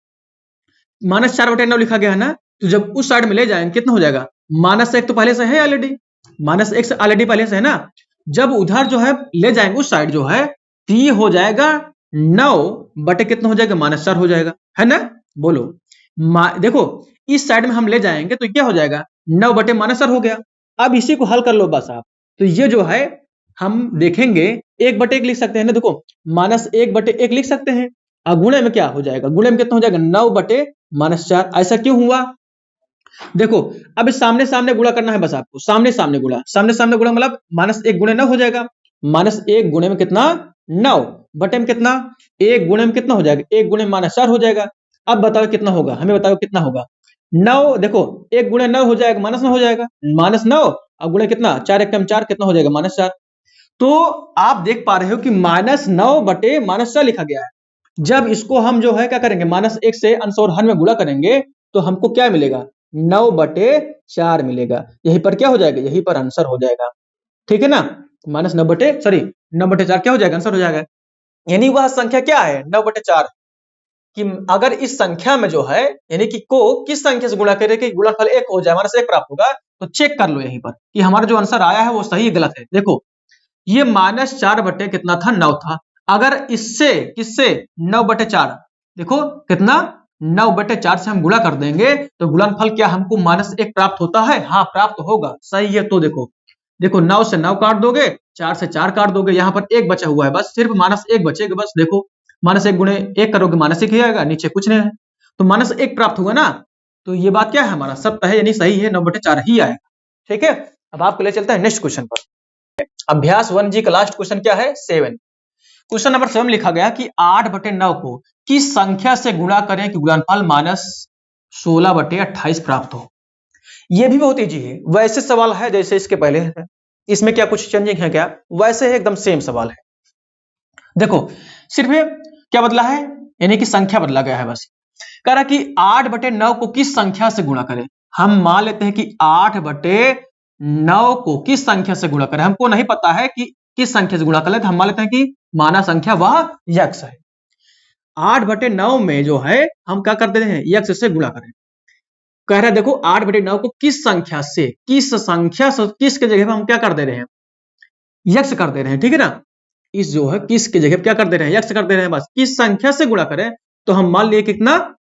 -4/9 लिखा गया है ना, तो जब उस साइड में ले जाएंगे कितना हो जाएगा -1 तो पहले से है ऑलरेडी, -1 ऑलरेडी पहले से है ना, जब उधर जो है ले जाएंगे उस साइड जो है तो ये हो जाएगा 9 बटे कितना हो जाएगा -4 हो जाएगा, है ना। बोलो देखो इस साइड में हम ले जाएंगे तो क्या हो जाएगा 9 बटे -4 हो गया। अब इसी को हल कर लो बस आप, तो ये जो है हम देखेंगे 1/1 लिख सकते हैं ना, देखो -1/1 लिख सकते हैं, और गुणे में क्या हो जाएगा, गुणे में कितना हो जाएगा 9 बटे -4। ऐसा क्यों हुआ, देखो अब सामने सामने गुणा करना है बस आपको, सामने सामने गुणा मतलब -1 गुणे 9 हो जाएगा, -1 गुणे में कितना 9 बटे में कितना 1 गुणे में कितना हो जाएगा 1 गुणे -4 हो जाएगा। अब बताओ कितना होगा, हमें बताओ कितना होगा 9, देखो 1 गुणे 9 हो जाएगा -9 हो जाएगा, -9 और गुणे कितना 4 एक कम 4 कितना हो जाएगा -4। तो आप देख पा रहे हो कि -9 बटे -4 लिखा गया है। जब इसको हम जो है क्या करेंगे -1 से अंश और हर में गुणा करेंगे तो हमको क्या मिलेगा 9/4 मिलेगा, यहीं पर क्या हो जाएगा, यहीं पर आंसर हो जाएगा, ठीक है ना। -9/4 क्या हो जाएगा, आंसर हो जाएगा। यानी वह संख्या क्या है 9/4, कि अगर इस संख्या में जो है यानी कि को किस संख्या से गुणा करें कि गुणनफल 1 हो जाए, -1 प्राप्त होगा, तो चेक कर लो यहीं पर कि हमारा जो आंसर आया है वो सही गलत है। देखो ये -4 बटे कितना था 9 था, अगर इससे किससे 9/4, देखो कितना 9/4 से हम गुणा कर देंगे तो गुणनफल क्या हमको -1 प्राप्त होता है, हाँ प्राप्त होगा, सही है। तो देखो 9 से 9 काट दोगे, 4 से 4 काट दोगे, यहाँ पर 1 बचा हुआ है, बस सिर्फ -1 बचेगा, बस देखो -1 गुणे 1 करोगे -1 ही आएगा, नीचे कुछ नहीं है, तो -1 प्राप्त हुआ ना। तो ये बात क्या है, हमारा सत्य है यानी सही है, 9/4 ही आएगा। ठीक है, अब आपको ले चलते हैं नेक्स्ट क्वेश्चन पर। अभ्यास 1G का लास्ट क्वेश्चन क्या है, 7। क्वेश्चन नंबर 7 लिखा गया कि 8/9 को किस संख्या से गुणा करें कि गुणनफल -16/28 प्राप्त हो। यह भी बहुत इजी है, वैसे सवाल है जैसे इसके पहले है, इसमें क्या कुछ चेंजिंग है क्या, वैसे है, एकदम सेम सवाल है। देखो सिर्फ क्या बदला है, यानी कि संख्या बदला गया है बस। कह रहा कि 8/9 को किस संख्या से गुणा करें। हम मान लेते हैं कि 8/9 को किस संख्या से गुणा करें, हमको नहीं पता है कि किस संख्या से गुणा करें, तो हम मान लेते हैं कि माना संख्या वह यक्स है। 8/9 में जो है हम क्या कर देते हैं, यक्स से गुणा करें। कह रहा है देखो 8/9 को किस संख्या से, किस के जगह पर हम क्या कर दे रहे हैं, यक्स कर दे रहे हैं। ठीक है ना, इस जो है किस के जगह क्या कर दे रहे हैं, यक्स कर दे रहे हैं। बस किस संख्या से गुणा करें, तो हम मान लिए कितना,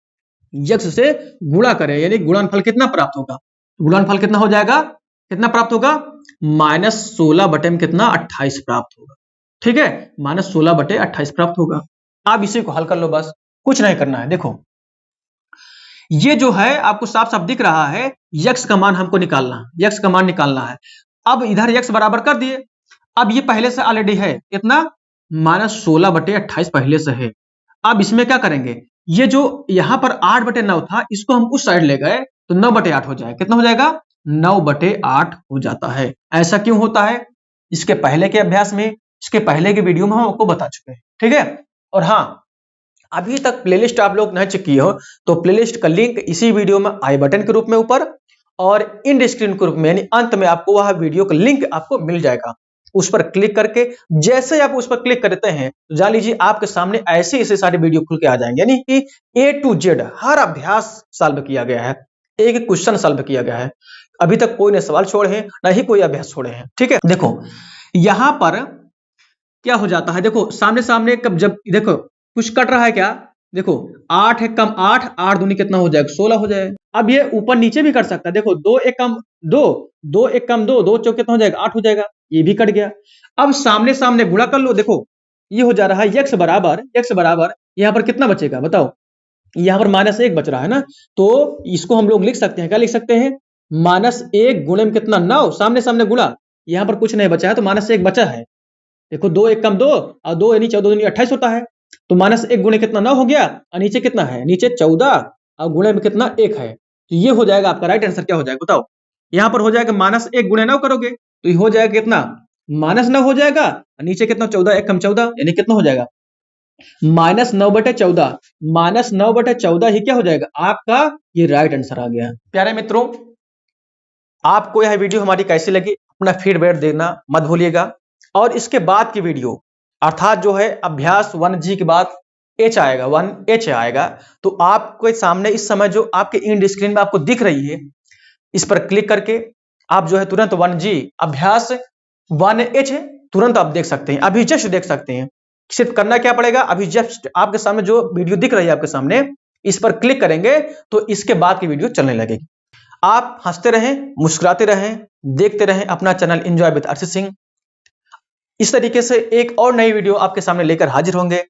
यक्स से गुणा करें, यानी गुणनफल कितना प्राप्त होगा, गुणनफल कितना हो जाएगा, कितना प्राप्त होगा, -16/28 प्राप्त होगा। ठीक है, -16/28 प्राप्त होगा। आप इसी को हल कर लो, बस कुछ नहीं करना है। देखो ये जो है आपको साफ साफ दिख रहा है, यक्स का मान हमको निकालना है, यक्स का मान निकालना है। अब इधर यक्स बराबर कर दिए, अब ये पहले से ऑलरेडी है कितना, -16/28 पहले से है। अब इसमें क्या करेंगे, ये जो यहां पर 8/9 था, इसको हम उस साइड ले गए तो 9/8 हो जाएगा। कितना हो जाएगा, 9/8 हो जाता है। ऐसा क्यों होता है, इसके पहले के अभ्यास में, इसके पहले के वीडियो में हम आपको बता चुके हैं। ठीक है, और हाँ अभी तक प्लेलिस्ट आप लोग नहीं चेक किए हो तो प्लेलिस्ट का लिंक इसी वीडियो में आई बटन के रूप में ऊपर और इन स्क्रीन के रूप में यानी अंत में आपको वह वीडियो का लिंक आपको मिल जाएगा। उस पर क्लिक करके जैसे आप उस पर क्लिक करते हैं तो जान लीजिए आपके सामने ऐसे ऐसे सारे वीडियो खुल के आ जाएंगे, यानी कि A to Z हर अभ्यास सॉल्व किया गया है, एक एक क्वेश्चन सॉल्व किया गया है। अभी तक कोई ने सवाल छोड़े हैं, ना ही कोई अभ्यास छोड़े हैं। ठीक है, देखो यहां पर क्या हो जाता है, देखो सामने सामने कब जब देखो कुछ कट रहा है क्या, देखो 8 एक कम 8, 8 दूनी कितना हो जाएगा, 16 हो जाएगा। अब ये ऊपर नीचे भी कर सकता है, देखो 2 एक कम 2, 2 एक कम 2, 2 चौक कितना हो जाएगा, 8 हो जाएगा, ये भी कट गया। अब सामने सामने गुणा कर लो, देखो ये हो जा रहा है यक्स बराबर यहाँ पर कितना बचेगा बताओ, यहाँ पर -1 बच रहा है ना, तो इसको हम लोग लिख सकते हैं, क्या लिख सकते हैं, -1 गुणे में कितना 9, सामने सामने गुणा, यहाँ पर कुछ नहीं बचा है तो -1 बचा है। देखो 2 एक कम 2 और 2 यानी 14 दूनी 28 होता है, तो -1 गुणे कितना 9 हो गया, और नीचे कितना है, नीचे 14 और गुणे में कितना 1 है, तो ये हो जाएगा आपका राइट आंसर। क्या हो जाएगा बताओ, यहाँ पर हो जाएगा -1 गुणे 9 करोगे तो ये हो जाएगा कितना, -9 हो जाएगा, और नीचे कितना 14 एक कम 14 यानी कितना हो जाएगा, -9/14, -9/14 ही क्या हो जाएगा आपका, ये राइट आंसर आ गया। प्यारे मित्रों आपको यह वीडियो हमारी कैसी लगी, अपना फीडबैक देना मत भूलिएगा, और इसके बाद की वीडियो अर्थात जो है अभ्यास 1G के बाद H आएगा, 1H आएगा, तो आपके सामने इस समय जो आपके इंड स्क्रीन में आपको दिख रही है, इस पर क्लिक करके आप जो है तुरंत 1G अभ्यास 1H तुरंत आप देख सकते हैं, अभी जस्ट देख सकते हैं। सिर्फ करना क्या पड़ेगा, अभी जस्ट आपके सामने जो वीडियो दिख रही है आपके सामने, इस पर क्लिक करेंगे तो इसके बाद की वीडियो चलने लगेगी। आप हंसते रहें, मुस्कुराते रहें, देखते रहें अपना channel enjoy with Arshit Singh. इस तरीके से एक और नई वीडियो आपके सामने लेकर हाजिर होंगे।